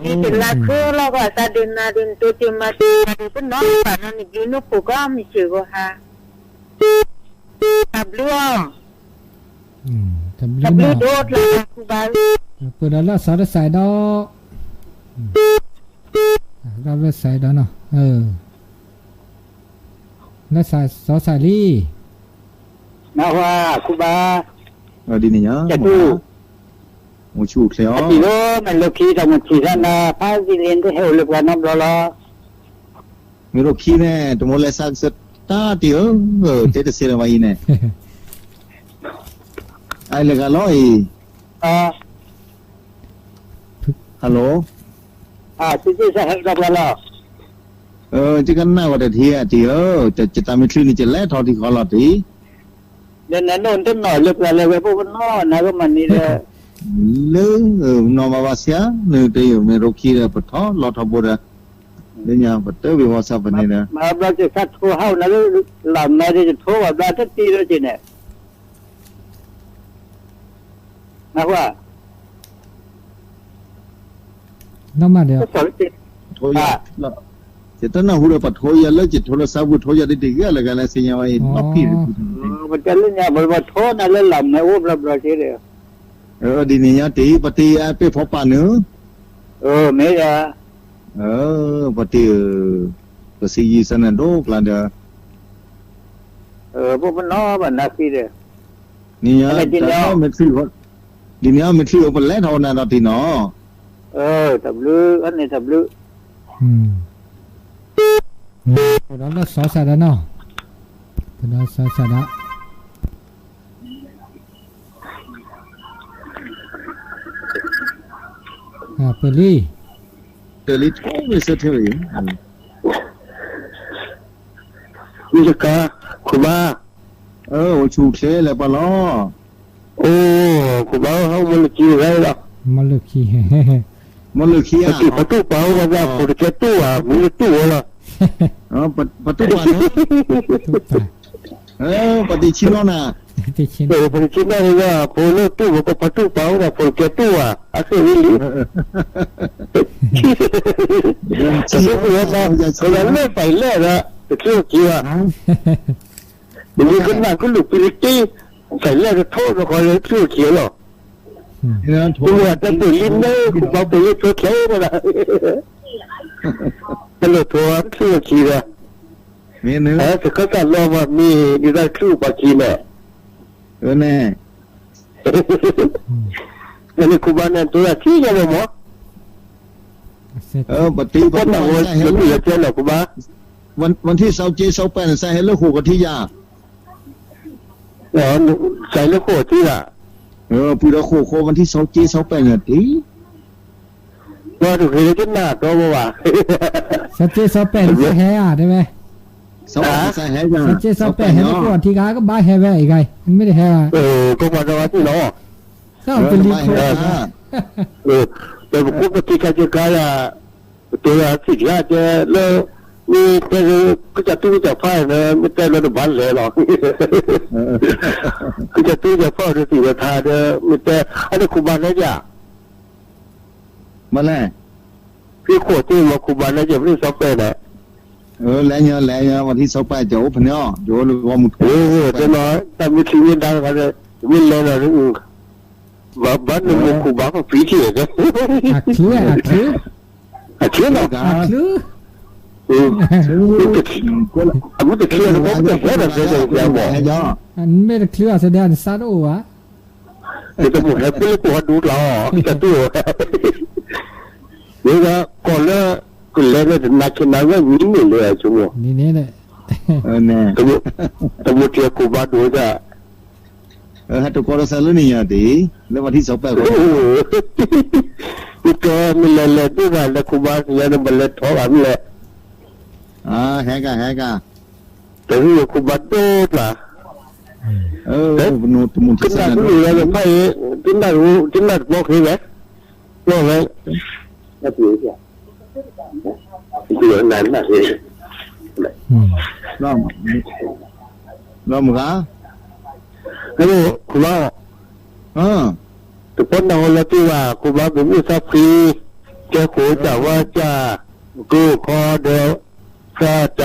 นี่เป็นละคือเราก็สะดินนาดินตัวจะมาดูเป็นน้องป่านนี้กินนุปุ๊กก็มีเชื่อก็ฮะกับลูก ทำ กับ เรื่อง ลู น่ะ กโดดละกูบ้า เปิดแล้วสารสายดอกเราเลือดสายดอกเนาะแล้วสายสอสายลี่ นะว่าคุบา ดีนี่เนาะ จะดู โอ้ชูเขียว ทีโร่มันลูกขี้ตรงมันทีนั่นนะพาวิเลียนที่เฮลลูกวันน้ำรอ มีโรคขี้แน่ตัวมดเลยสักสักตาเดียวเจ๊จะเสียอะไรแน่ไอ้เล็กอะไรฮัลโหล ที่จะเฮลลูกวันละที่กันหน้าว่าแต่เทียที่จะตามไม่ชื่อนี่จะแล่ทอที่ขอหลอดที เดี๋ยวนั้นโดนต้นหน่อยลูกวันเลยพวกมันน้อนะก็มันนี่เลย เลือนอมาว่าเสียนึกได้อยู่ในโรคขี้เลยปะท้อหลอดทบเลยเนี่ยปะเตอร์วิวาสับนี่นะมาเราจะคัดโทรเฮานะหลับมาจะโทรว่าได้ทันทีแล้วจีเนี่ยนะว่า น้ำมาเดี๋ยว ก็สอนจิต โทรยาจะต้องน่าหัวปัดโทรยาแล้วจิตโทรศัพท์โทรยาได้ดีกันเลยกันนะสิ่งอย่างไอ้นอกพี่ มันจะเล่นเนี่ยมันว่าโทรนะเล่นหลับนะโอ้เราเราจีเลยดีนี่ยตีปฏิไปพบปะเนื้อไม่ได้ ปฏิก็สิ่งสันนันโดกลานเดพวกมันน้อมันนักพี่เลยนี่ยแต่ไม่ซื้อดีนี่ไม่ซื้อเป็นแล่ทอนาดที่เนาะตับลืออันนี้ตับลือแล้วสอสายดอกเนาะแล้วสอสายดอกเปลี่เดลิทไม่เสถียรวิจารคุณบ้าชูเชลเลยปะล้อคุณบ้าเขามันจีไรล่ะมันเลือกขี้มันเลือกขี้อ่ะประตูเปล่าว่าผมจะตู้มีตู้เหรอประตูบ้านปฏิชิโนนะติชินปฏิชินนะว่าผมเลือกตู้ก็ประตูเปล่าว่าผมจะตู้อาศัยวิลิจะเลือกว่าเราเลือกไปเลือกละจะเลือกกี่วะมีคนมาก็หลุดไปเลยที่ใส่เลือกจะโทษเราคอยเลือกเลือกกี่หรอตัวจะตื่นลิ้นเลยเราไปเลือกเขียวมาละตลอดตัวเลือกกี่ละมีเนื้อแต่ก็จะรอว่ามีอยู่ได้ครู่ปากีแน่แน่อันนี้คุบานันตัวที่ยังไม่หมดปฏิบัติใช่เห็นเหลือเจ้าหรอคุบาวันที่28ใส่ให้เลือกคู่กับที่ยาใส่เลือกคู่ที่ละปีละคู่วันที่28เนี่ยทีว่าถูกเห็นจนหน้าตัวว่า28แฮ่ได้ไหมใส่แฮ่จัง28แฮ่ก็ที่กาก็บ้าแฮ่แว่อีกไงมันไม่ได้แฮ่ก็มาตอนที่เนาะก็เป็นลิโก้แต่พวกที่การจัดการตัวสิ่งแรกจะเลิกมีแต่ก็จะตู้จะพ่ายนะไม่แต่ระดับบ้านเลยหรอกก็จะตู้จะพ่ายจะสิ่งจะทานเนี่ยไม่แต่อันนี้คุบานนะจ๊ะมาแล้วพี่ขวดที่มาคุบานนะจ๊ะไม่ได้ซับไปนะแล้วเนี่ยวันที่28จะโอเพนเนาะโยนว่ามุดจะน้อยแต่มีชีวิตดังกันเลยวิ่งเลยนะนี่บ้านนึงคุบานก็ปีที่เลยอักคลื้เนาะมันจะเคลียร์แล้วมันจะแค่แบบนี้เลยอย่าบอกอันไม่ได้เคลียร์แสดงซาโดวะเดี๋ยวจะหมดแล้วพี่กูดูหล่อจะตู้นี่ก็ก่อนแล้วก็เล่นแล้วนักนักก็วิ่งเลยชั่วโมงนี่เลยแน่แต่บุตรกูบ้าดูจ้ะให้ตัวกอล์ฟเซลล์นี่อย่างดีแล้ววันที่28ก็นี่ก็มีเล่นด้วยกันแล้วกูบ้าเนี่ยมันเล่นท้องอันเลยแฮกะแต่ที่กูบัดโดดล่ะนูมุนที่นั่นรู้แล้วไม่ที่นั่นบอกให้ไหมบอกเลย那比如讲，比较难的是， lo mà cá 那么苦吧，แต่พอเราแล้วที่ว่า苦吧เป็นอุตสาหกรรมจะขอจากว่าจะกูขอเดียวก็จ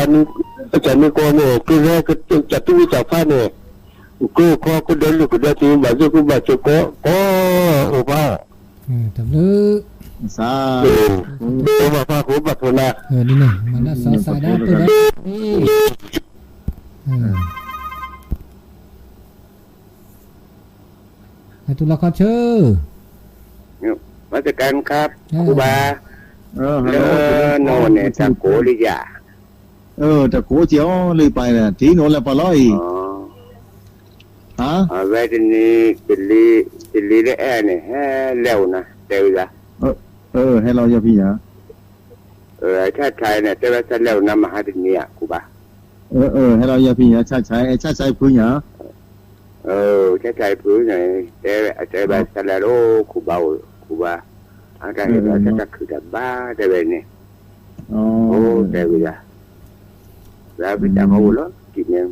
ะมีคนเนี่ยคือแรกก็จะตู้จับผ้าเนี่ยกูขอกูเดินลูกเดินที่บ้านกูบ้านจะก็โอ้บ้า tập lư sao ตัวมาผ้ากูบัดคนละ đi này mà nó sao sai đó tôi đấy tôi là con chơi ราชการครับครูบาโน่นเนี่ยตะโกหรือยา ta cố chiếu lì bài là tí nữa là phải nói hả เวทีนี้จิลีได้แอเนี่ยเร็วนะเร็วจ้ะ ให้เราจะพี่ฮะ ชาติไทยเนี่ยจะว่าจะเร็วนะมหาดินีครูบา ให้เราจะพี่ฮะชาติชายพื้นฮะ ชาติไทยพื้นเนี่ยจะว่าจะเร็วครูบาอาจารย์เห็นว่าจะคือดับบ้าได้เลยเนี่ยโอ้ได้เลยจ้ะแล้วพี่จะเอาแล้วกินเนี่ย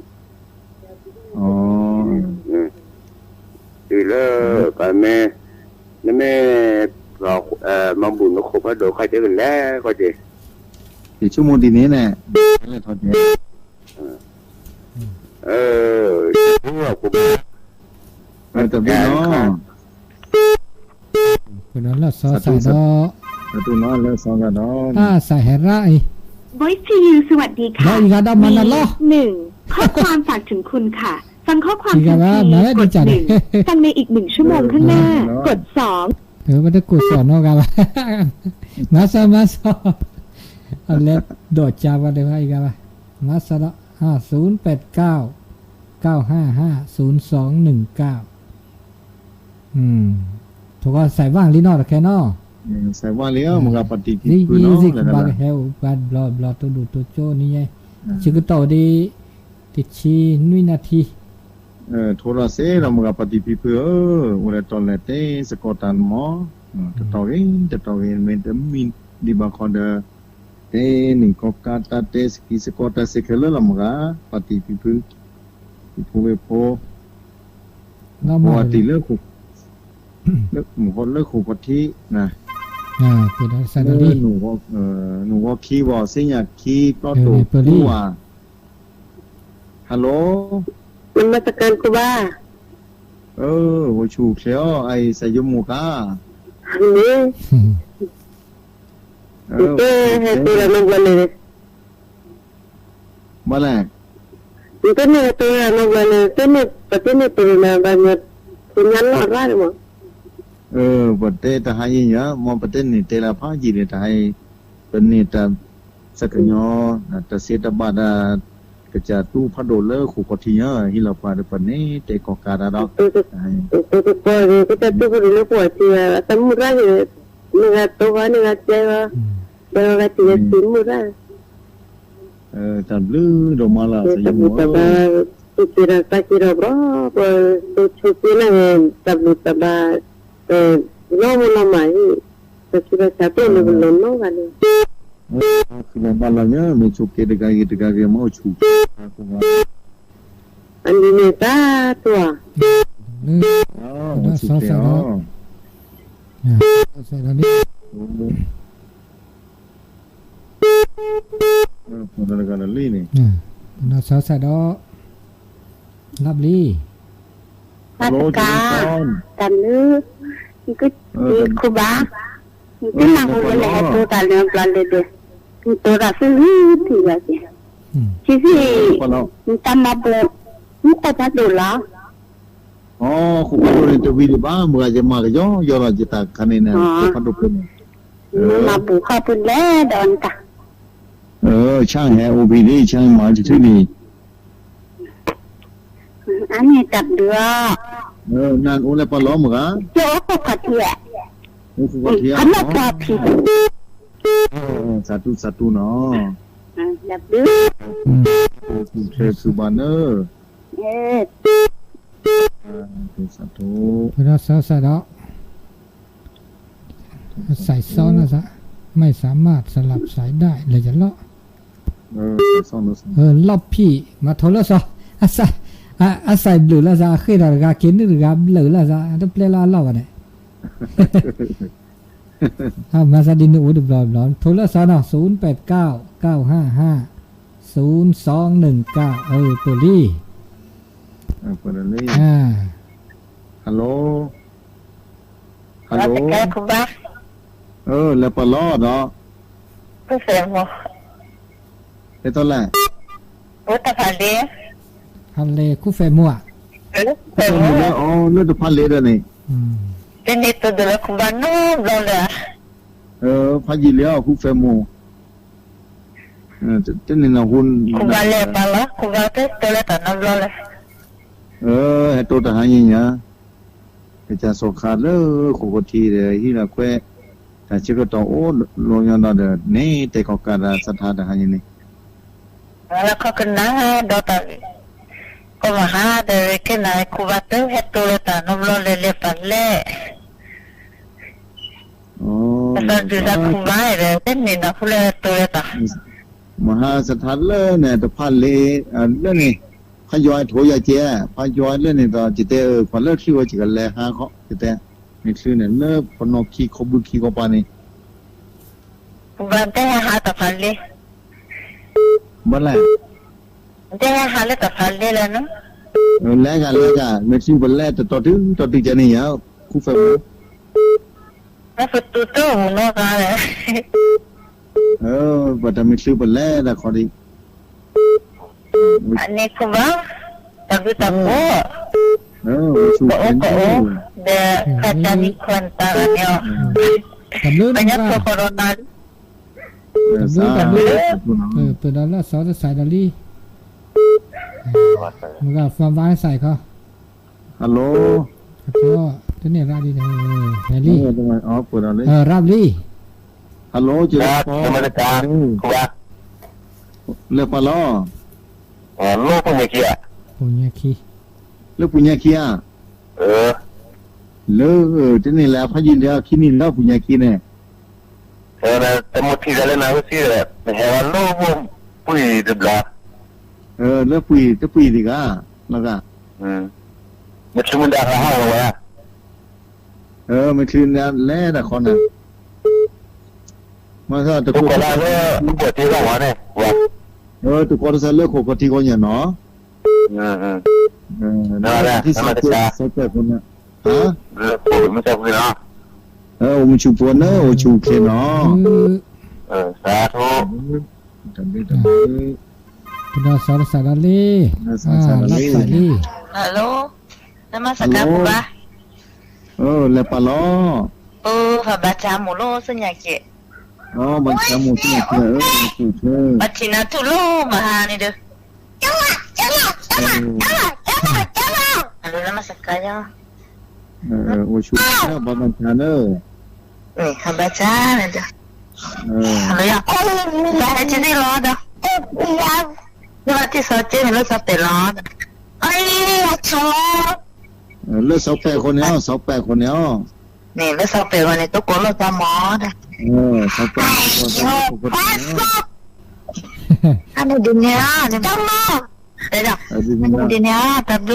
คือแล้วก็แม่เรามองบุญนกขบว่าโดใครจะเป็นแล้วก็จะ thìชั่วโมงดีนี้แน่เลยทอดเนี่ย พวกกูแต่พี่น้อง cái đó là sao sai đó แต่ตัวน้องแล้วสองกันน้อง sai hết ra Voice to you สวัสดีค่ะ ได้อีกแล้วมันน่ะเหรอ 1. ข้อความฝากถึงคุณค่ะ ฟังข้อความ อีก ทั แล้ น ว ที นะ ก ดี ด จัง 1ฟังในอีก1ชั่วโมงข้างหน้า กด 2 มันจะกูสอนนอกกันมาซะเอาเล็บโดดจาวันเดียวอีกแล้วมาซะละ5089 ถูกก็ใส่ว่างลีนอร์แค่นอ ใส่ว่าเลี้ยวมึงกับปฏิทิน นี่ พื้นน้อง สิ เลย บา นะ เฮลบาบลอตัวดูตัวโจนี่ไงชื่อก็ต่อดีติดชีนุยนาที โทรศัพท์เรามึงกับปฏิทินพื้นวันตอนแรกเต้สกอตันหมอจะต่อเองเมนเตมินดีบางคนเดเต้หนึ่งก็การตัดเต้สกีสกอตันเสกเลอร์เรามึงกับปฏิทินพื้นผู้เวโพพอตีเลิกขู่เลิกหมู่คนเลิกขู่ปฏินะคือได้ใส่ได้ดี หนูก็คีย์บอร์ดสิ่งอย่างคีย์ก็ถูกตัวฮัลโหล มันมาตรการกูบ้า หัวชูเขียวไอ้ใส่ยมูกา อันนี้ให้ตัวเรามันวันเลย มาแหละ itu nih tu anak mana tu nih pasti nih pernah banyak punya orang lah mah ประเทศไทยเนี่ยมองประเทศนี่แต่ละภาคจีนไทยเป็นนี่แต่สักยอแต่เสียตบาดก็จะตู้พัดโดเลอร์ขู่กทีเนี่ยที่เราพาไปปนนี่แต่ก็การดอก itu pun kita tu dulu buat dia temu lagi ni tu kan ni cewek cewek dia timur lah แต่ลือดมาละสยาม kira berapa tu cuci lah tablet lama ini sudah satu belum kan คือbalanya mencukai degai mau cuci andi ni tak tua cuciใส่ได้ดี Pernah li ni. Nó sai đó lắp ly ราชการกันนึกก็ครูบาที่นั่งบนแหล่ตัวตาเลี้ยงปลาเด็ดตัวรักซื้อที่ว่าสิที่ทำมาบุกมุกตาดูละ Khu padorin tu video ba mga jema ka yo la jita kanina khu padorin. Ma buka pun le don ta. Chang hai OB ni chang ma chi thu ni. Ani tập được. Nan o le pa lo ma ka. Chỗ có cả thiệt. Khu ka thia. Anh là cả thiệt. Satu no. Tập được. Khu the su ba ne. Satu. Nó sai đó. Sai sao nó sao? ไม่สามารถสลับสายได้เลยจะเลาะ ซ่อนซ่อน รอบพี่มาโทรศัพท์อาศัยหรือละซาเคยเรากาเขียนหรือกาหรือละซาต้องเปลี่ยนละเล่ากันเนี่ยมาซาดินอูดึบร้อนโทรศัพท์เนาะ0899550219เปิดลี่เปิดเลยฮัลโหลแกคุณบ้าแล้วปลอดเนาะผู้เสียงหัวเป็นต้นแหละผู้ตาพันเล่พันเล่คู่แฟมัวเป็นมัวเลือดพันเล่ด้วยนี่เป็นนิดตัวเดียวคุณบ้านนู้นเราเลยพันยีเลี้ยวคู่แฟมัวจะนี่นะหุ่นคุณบ้านเล่ปะละคุณบ้านเต้ตัวเล็กแต่น้ำร้อนเลยให้ตัวทหารยิงเนี่ยจะสกัดเลยขบทีเลยที่เราแควแต่เชื่อก็ต้องลงยันเราเดินนี่แต่ก็การสถานทหารยิงนี่แล้วเขาก็นั่งดูแต่ก็มาหาเด็กแค่ไหนคุณบ้านเต้ให้ตัวเล็กแต่น้ำร้อนเลยเล็บปันเล่แต่ดูจากคุณบ้านเลยเต้นนี่นะคุณเล็กตัวเล็กแต่มหาสถานเลยเนี่ยแต่พันเลยเรื่องนี้พยอยโถยเจ้าพยอยเรื่องนี้ต่อจิตเตอร์คนเลิกที่ว่าจิกันเลยฮะเขาจิตเตอร์นี่คือเนี่ยเลิกคนนอกขี้ขบุขี้ก็ปานี่บ้านเต้หาแต่พันเลยบ้านอะไรเต้หาเลยแต่พันเลยแล้วเนาะแล้วกันไม่ใช่บ้านแรกแต่ต่อถึงจะนี่อ่ะคู่แฟนแล้วฝึกตัวโตหัวนอกอะไรบัดไม่ซื้อบ้านแรกแต่ขอดีอันนี้คุณบ้าแต่ดูแต่โอ้ชูเป็นโอ้เดี๋ยวข้าจะมีคนตาเนี่ยbanyak coronaเปิดแล้วซอสใส่ดอลลี่มันก็ฟังบ้านใส่เขาฮัลโหลก็ตัวนี้ราบลี่เฮลี่เปิดอะไรราบลี่ฮัลโหลจีราพอมาตรการคุณบ้าเลือกปลาลูกpunya kia lu punya kia ที่นี่แล้วพยินแล้วที่นี่แล้ว punya kia เนี่ยtemu tidak ada nama sih hewan lu pui debelah แล้วปุยดีก้าแล้วก็macam mana dah hal ya มันคือแล้วแต่คนน่ะมาก็ตะกุกแล้วปวดที่หัวเนี่ยtu kau rasa le kau kati kau nya no nah sampai punya macam ni no umu chupu na chuke no satu sudah sara-sarali sara-sarali halo nama sakit apa lepalo baca mulu senyaki baca mutu baca natulu mahani deh Halo nama sakanya usunya baca baca aja halo ya baca jadi lo ada nanti saja lo sampai lo lo sampai konnya nih lo sampai konnya itu kalau sama sampai ada dunia ada dunia tapi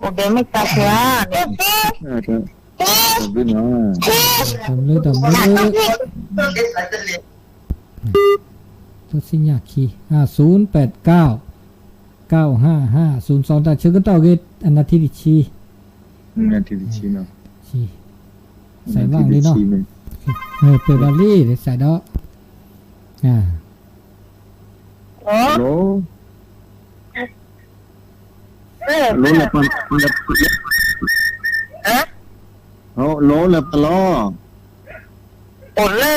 udah minta yaตัวสิญาคี08995502แต่ชื่อก็ต่อเกตอันนาทีดิชีเนาะใส่ว่างเลยเนาะเปิดดอลลี่ใส่ดอกโลละปันโลละปลอโอ้เลย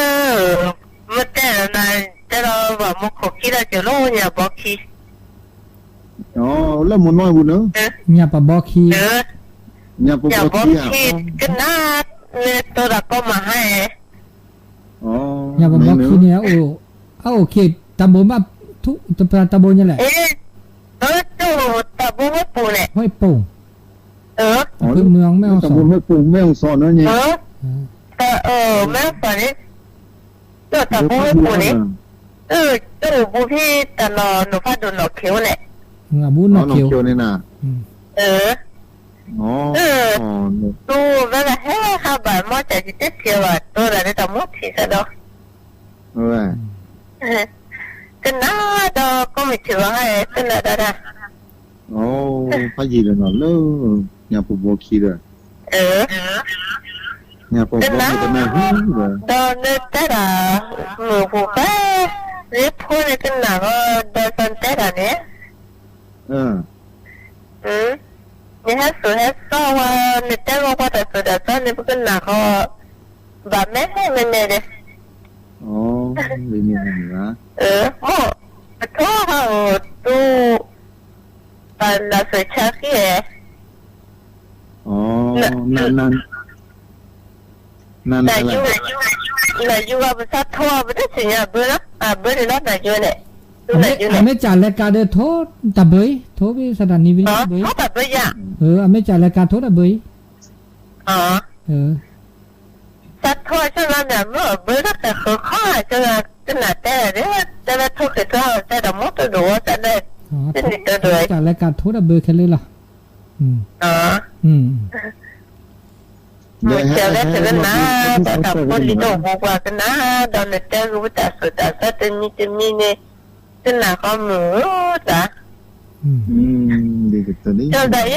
ไม่แต่นายแต่เราแบบมุขคิดเราจะโลอย่าบอกคีแล้วมันน้อยบุญเนอะเนี่ยปะบอกคีอย่าบอกคีกันนะตัวเราก็มาให้อย่าปะบอกคีเนี่ยโอเคตำบลมาทุกตำบลนี่แหละตัวตำบลห้วยปูแหละห้วยปูเมืองแม่ฮ่องสอนตำบลห้วยปูแม่ฮ่องสอนนั่นเองแต่ ไม่ฝันนี่ตัวตาบูให้ปูนี่ตัวบูพี่ตลอดหนูพาดูหนอกเขียวแหละบูนอกเขียวนี่นะตู้แบบเฮ้ยข้าบ้านมอจะจิตเขียวตัวอะไรแต่มอที่ซะดอกก็น่าดอกก็ไม่ถือว่าไงก็น่าได้พายีเลยเนาะเลยเนี่ยปูโบคีเลยเนี่ยปูโบคีก็น่าหิ้งเลยดอกเนี่ยแต่ละหนูปูไปเรียบพูดกันหนาก็ดอกสันแต่ละเนี่ยนี่ฮะสุดฮะก็ว่าเนี่ยแต่ว่าพอแต่สุดแต่ตอนนี้พวกกันหนาก็แบบแม่ให้มันเลยดีนี่นะโอ้โทษเขาตู้ปันละสวยชักที่นั่นอะไรอยู่ว่าภาษาทั่วไปได้สิเนี่ยเบอร์นะเบอร์นี่รับไหนอยู่เนี่ยไม่จ่ายรายการเดือดโทษตะเบยโทษพี่สถานีวิทยุเบยตะเบยไม่จ่ายรายการโทษตะเบยสัตว์ทั่วใช่ไหมเนี่ยเมื่อเบอร์ก็แต่คือข้าจะหนาแต่เนี่ยจะได้ทุกข์คือทั่วจะดมตัวดูจะได้จะนิดตัวด้วยจ่ายรายการโทษตะเบยแค่เลยล่ะเมื่อเช้าได้ถึงนะแต่ทำคนลิ้นโง่กว่ากันนะตอนนี้แต่รู้แต่สุดแต่สัตว์นี่เนี่ยจะหนาข้อมือจ้ะดีกับตัวนี้เจ้าได้เ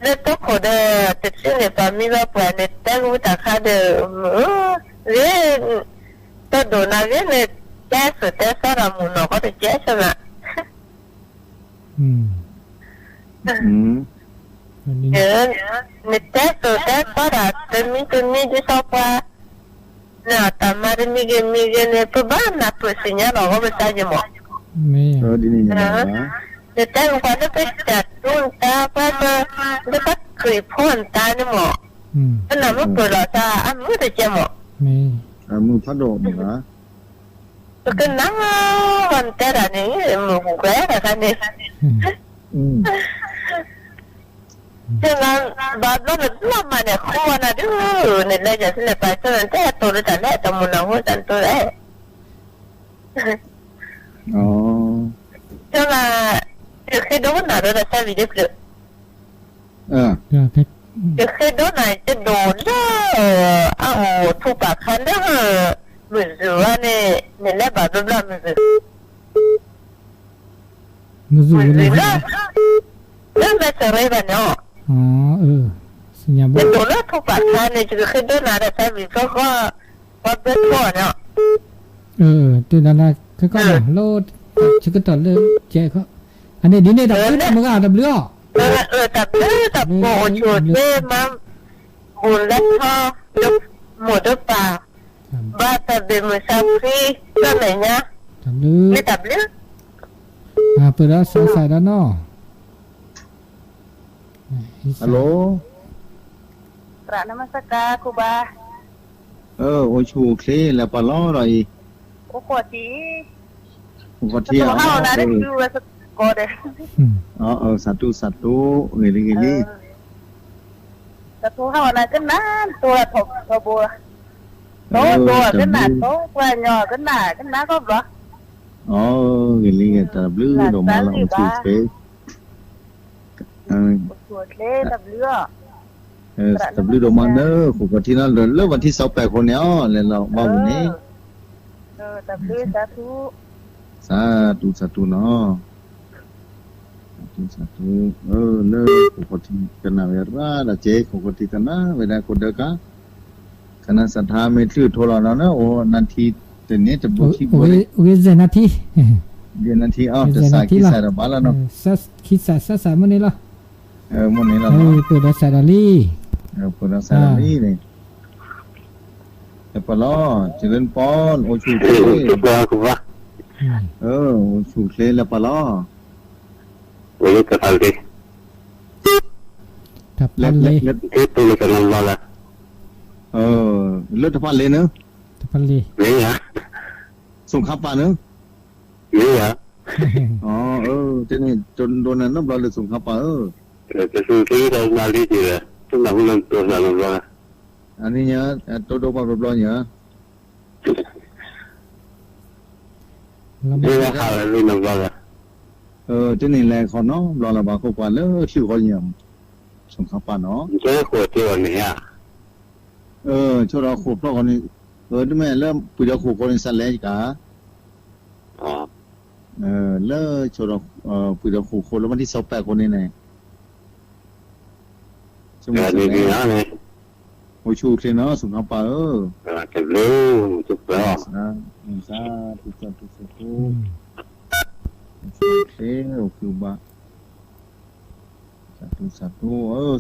นี่ยตัวคนเดียวติดเชื้อในฟามิลี่ป่วยเนี่ยแต่รู้แต่ข้าเดียวเรื่องตัวโดนอะไรเนี่ยแก่สุดแต่สารมุนก็จะแก่ใช่ไหมเนี่ยแต่สุดแต่สารตัวนี้จะชอบว่าเนี่ยแต่มาเรื่องมีเงินเนี่ยปุ๊บบ้านนับตัวสิ่งนี้เราก็ไม่ใช่ยังมั้งดีนี่นะเนี่ยแต่ว่าจะไปจัดรุ่นตาไปจะไปคุยพ่นตาเนี่ยมั้งอันนั้นมันเปิดหรอจ้าอันมันจะเจมั้งมือพัดโดดนะก็นั่งวันแต่ละนี่มือหูแก่แต่เนี่ยฉะนั้นบาดเราเรามาเนี่ยคู่นะดูเนี่ยเลยจะเสนอไปส่วนแต่ตัวเราจะแลกตัวมันเราหัวจันตัวแรกฉะนั้นคือโดนหนาเราจะใช้วิธีคือคือโดนไหนจะโดนแล้วถูกปากคันแล้วเหมือนว่าเนี่ยแลกบาดเราเหมือนแล้วไม่ใช่อะไรบ้างเนาะสัญญาบอกตัวละทุกปัจจัยเนี่ยจะขึ้นด้วยนะแต่ใช้วิธีก็วัดเป็นข้อเนาะตัวนั้นนะก็โลดชิคกี้พายเลยเจ๊เขาอันนี้ดีเนี่ยดับเบิ้ลมึงดับเบิ้ลดับโบชูเจ้มาบุญและท่อยกหมดด้วยป่าบ้าแต่เบมือซาฟีก็ไหนเนี่ยไม่ดับเบิ้ลเปิดแล้วใส่ด้านนอกฮัลโหลพระนมัสการครูบาโอชูเคลแล้วปลออะไรโอ้ขวดทีเข้านะได้ดูแล้วสักก็ได้สาธุเงี้ยนี่แต่ตัวเข้าอะไรก็นั่นตัวถกตัวบัวตัวก็หนาตัวกว่าหย่อก็หนาก็เหรอเงี้ยนี่แต่บลื้อดอกมาแล้วโอชูเคตัวเคลตับเลือตับลือดมาเนอะผมก็ที่นั่นเลยวันที่28คนเนี้ยเลยเราว่าวันนี้ตับลือสาธุเนาะสาธุเลยผมก็ที่กันนะเวลาละเจ๊ผมก็ที่กันนะเวลาคนเด็กอะคณะสัทธาไม่ถือโทรเราเนอะโอ้นาทีแต่เนี้ยจะบุกที่โอ้ยเจนาทีจะใส่คิดใส่ระบาดแล้วเนาะคิดใส่มันนี่ละมันนี่เราเปิดใส่ดาลี่เปิดใส่ดาลี่เลยแต่ปลอเจริญปอนโอชูเคโอชูเคแล้วปลอกับพันเลยตัวเล็กกับน้องละเลือดพันเลยเนอะพันเลยเนี่ยส่งขับป่าเนอะเนี่ยเจนี่จนโดนนั้นน้ำเราเลยส่งขับป่าจะซื้อที่เรามาดีจีเลยต้องนำเงินตัวเรา อันนี้เนี่ยโตๆมาเปล่าๆเนี่ย แล้ว นี่ก็ข่าวรุ่นน้องเราอะ จะนี่แหละเขาเนาะรอละบาเขากว่าแล้วชื่อเขาเนี่ยสงครามป่าเนาะ เจ้าขวดที่วันนี้อ่ะ ช่วยเราขูดเพราะคนนี้ที่แม่เริ่มปุยเราขูดคนนี้สั่นแล้วจ้ะ อ๋อ เลิกช่วยเราปุยเราขูดคนแล้ววันที่28คนนี้แน่สมมติ นี่นะนี่ โอ้ชูเลยเนาะสงครามป่าจะรู้จุดแล้ว นะซาทุกคนทุกเอ้คือบะสาธุ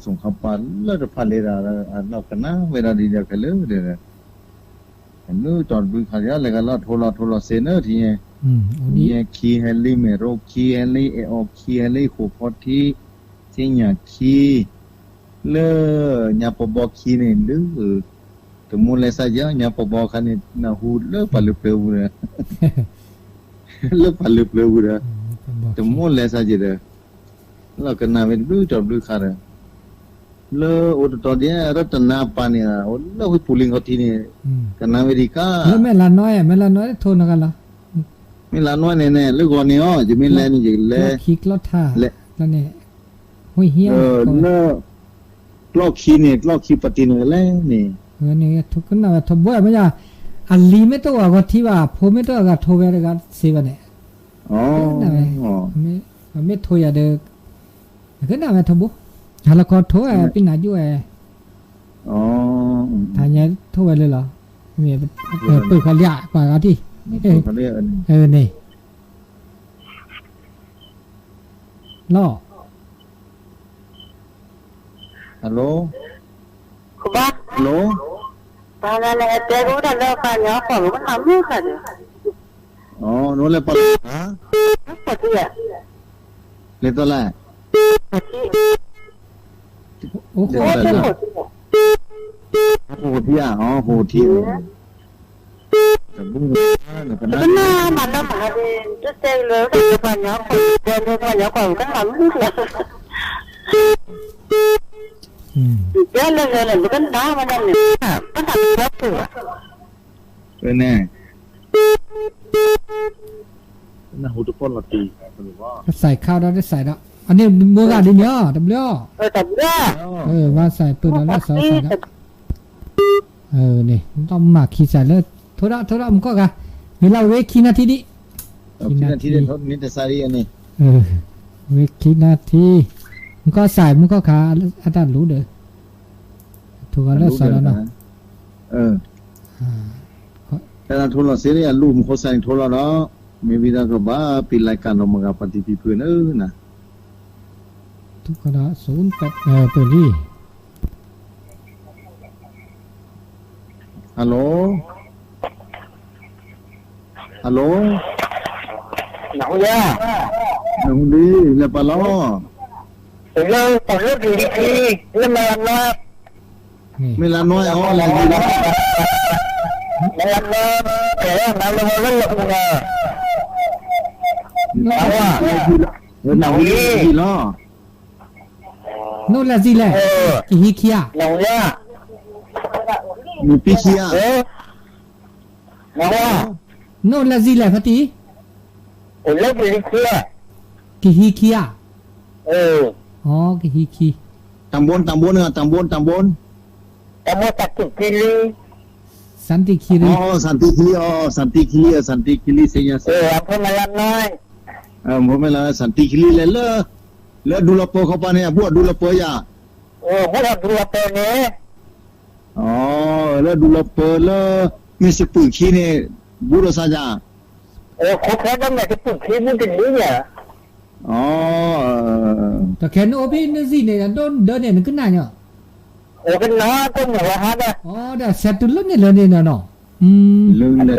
สงครามป่าแล้วจะพาเลราเรากันนะเวลาดีเดียวกันเลยเดี๋ยวนู้จอดดูขายอะไรกันแล้วโทรเซนเนอร์ที่อันนี้ เนี่ยคีเฮลิเมโรคีเฮลิเออคีเฮลิขูพอที่เสียคีเลเนี่ยปอบคีเนี่ยดื้อแต่mulai sajaเนี่ยปอบคันเนี่ยนะหูเลpalu peuเลยle palu peuเลยแต่mulai sajaเด้อเราก็น่าเป็นดูจอบดูขาเลยเลอตอนนี้รัตนาปาเนี่ยเลอพูลิงเขาที่นี่กันนาเวริกาแล้วแม่ละน้อยโทนกันละไม่ละน้อยแน่ๆแล้วก่อนนี้จะไม่แลนี่จะแลคิกลอท่าแล้วเนี่ยห้วยเหี้ยเลอกลอกคีเนี่ยกลอกคีปฏิเนแลนี่นี่ทุกคนน่ะทบว่าไม่อันลีไม่ตัวก็ที่ว่าโพไม่ตัวก็โทเวรก็เซวเนี่ยไม่โทยาเด้อก็น่ะทบฮาละก็โทปินาอยู่ทางนี้โทไว้เลยเหรอมีเปิดเขาเรียกกว่าที่นี่ล่อฮัลโหลคุณบ้าฮัลโหลตอนนั้นเจ๊รู้แต่เลิกกันแล้วผมก็ทำลูกกันโน้นเลยปะฮะปะที่อ่ะเลยตัวแรกโอ้โหที่อ่ะโหที่แต่บุ้งก็น่ามันน่ามันเลยจะเจ๊เลยแต่กันแล้วผมเจ๊เลยกันแล้วผมก็ทำลูกเลยเจ๊เลยเลยมันก็น่ามันเนี่ยก็ทำแล้วถูกแน่น่าหูทุกคนละตีใส่ข้าวได้ใส่แล้วอันนี้เมื่อกันดิเนาะดับเนาะว่าใส่ปืนแล้วใส่แล้วนี่ต้องหมักขี้ใส่เลยโทษละมันก็กะมีเราเวคีนาทีนี้คีนาทีเดียวนิดสารีอันนี้เวคีนาทีมันก็ใส่มันก็ขาอาจารย์รู้เด้อถูกแล้วใส่แล้วเนาะแต่ละทุนเราเสียเนี่ยลูกมันเขาใส่ทุนเราเนาะมีวิธีก็บ้าปีรายการเรามากับปฏิทินเพื่อนนะทุกคน08เปิดดิฮัลโหลหนังยาหนังดีเลยปะล้อเราตอนเรื่องดีเรื่องไม่ละน้อยอะไรดีนะไม่ละน้อยแต่เราเรื่องหลงนะหนังดีล้อโน่นละสิแหละกี่ฮิคิยาหนังยามีปีคิยาหนังยาโน่นละสิแหละพอดีเรื่องปีคิยากี่ฮิคิยากี่ฮิคิตำบลตักกิลีสันติคิรีสันติคิรีเสียพม่ละน้อยพม่ละสันติคิรีเลยดูแลโปเขาปะเนี่ยบวชดูแลโปยาบวชดูแลโปเนี่ยแล้วดูแลโปแล้วมีสิปุ่นขี้เนี่ยบุรุษาจาเขาแค่ต้องเนี่ยสิปุ่นขี้มันถึงนี่เนี่ยแต่แค่โน้พี่นี่สิเนี่ยโดนเดินเนี่ยนึกขึ้นหน้าเนี่ยกันน้าก็หนูฮะเนี่ยเดี๋ยวเสร็จตุลเนี่ยเลยเนี่ยเนาะลืมเลย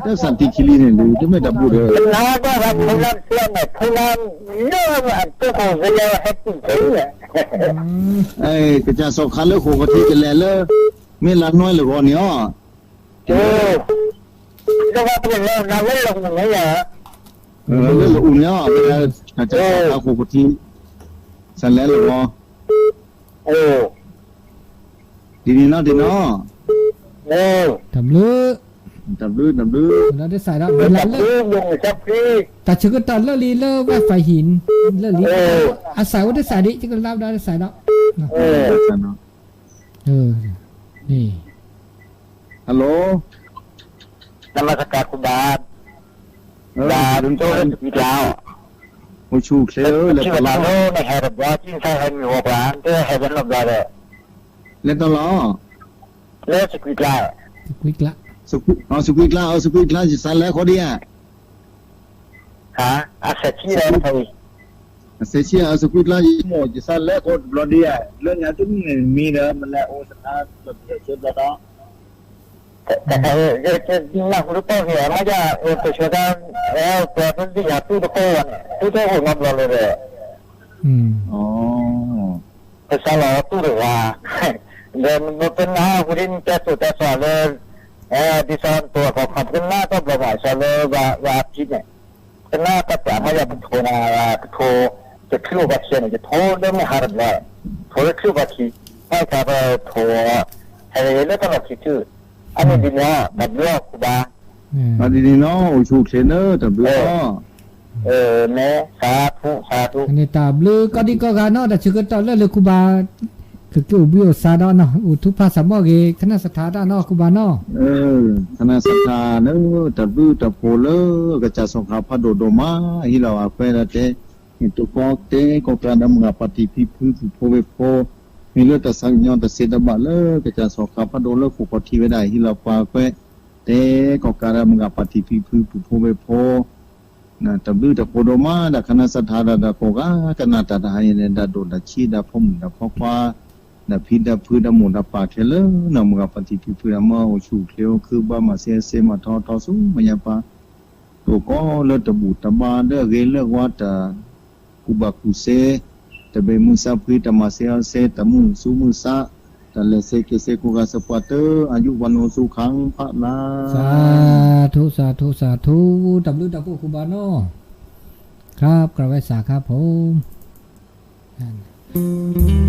แต่สันติคิรีเนี่ยดูจะไม่ดับบุเลยน้าก็รับพลังเชื่อเนี่ยพลังเยอะอันตัวของเวลาให้ปุ่นขี้เนี่ยกระจายสกัดเลยโคกที่จะแล้วไม่ละน้อยเลยวันนี้แล้วว่าเป็นเราเราไม่ลงอย่างนี้เหรอเรื่องอุ่นเนี่ยกระจายสกัดโคกที่สันแล้วหรือเปล่า ดีเนาะดีเนาะ ทำลือ ดับดื้อ เราได้ใส่แล้วเวลาเลิก dùng chắc đi แต่ชึกตอนเลิกลีเลิกว่าไฟหินเลิกลีอาศัยว่าได้ใส่ดิจึงก็รับได้ใส่แล้ว จันเนาะ นี่ ฮัลโหล namaskar kubat ดึง tôi đi lao โอชูเคลแล้ว chứ ต mà ลอ nó này hay là đó chứ sao hay nhiều bạn chứ hay vẫn làm ra đấy แล้วตลอ lấy sự quyết lại ควิกละ สุกุกลาสิสันแล้วเขาเดีย hả sẽ chi đấy thầy เสียเชียสุกุกลาหมดสิสันแล้วเขาบลอเดียเรื่องนี้ตุ้มมีเด้อมันแล้วโอสนาสุดเชิดแล้ว แต่nhưng mà lúc tôi hiểu nó ra tôi cho ra tôi vẫn đi học tôi được cô này tôi thấy hồi ngọc rồi rồi อ๋อ แต่สลอตู้หรือว่าเดินมาเป็นหน้าคุณดินแกสุดแต่สลอดิฉันตัวของขับเป็นหน้าก็ประวัติสลอว่าพิษเนี่ยเป็นหน้าก็จะไม่ได้เป็นโทนาโทจะคิวบัตรเนี่ยจะโทได้ไม่หาร์ดเลยโทได้คิวบัตรไม่จะไปโทอะไรแล้วก็เราคิดชื่ออันนี้ดีเนาะแบบเลือกกูบ้า มาดีเนาะโอชูเคเนอร์ดับดื้อ เนี่ยสาธุ อันนี้ตาบลือก็ดีก็การเนาะแต่ชึกตอนเลิกเลยคูบาคือกูบิวซาดอนเนาะอุทุพภาษาหม้อเกคณะสถาดาเนาะคูบาเนาะคณะสัทธาเนอดับดื้อดับโพเลก็จะสงขาพระโดมาฮิลาวาเฟระเตหิตุกอกเตก็การนำงาปฏิพิพุโพเวโพมีเลือดแต่สังยอนแต่เสดบะเลก็จะสงขาพระโดเลฟุกทีไว้ได้ฮิลาวาเฟเตก็การนำงาปฏิพิพุโพเวโพนะตับดื้อดับโพโดมาดักคณะสัทธาดักโกกาคณะตัดหายเนี่ยดัดโดดัดชีดับพมดับพควาดับพิดับพืดับหมุนดับปากเคลนำกับปฏิพิพุมาโอชูเคลคือบ้ามาเสมาทอสู้มายาปาตัวก็เลือดตะบูตะบาเลือเกเลือวัดกุบากุเซตะเบมุสาพิตะมาเสตะมุสุมุสะตะเลเสเกเสกุกาสปะเตอายุวันโอสุขังพระลาสาธุดับลือดับพวกคูบาเนาะครับกระไว้สาครับผม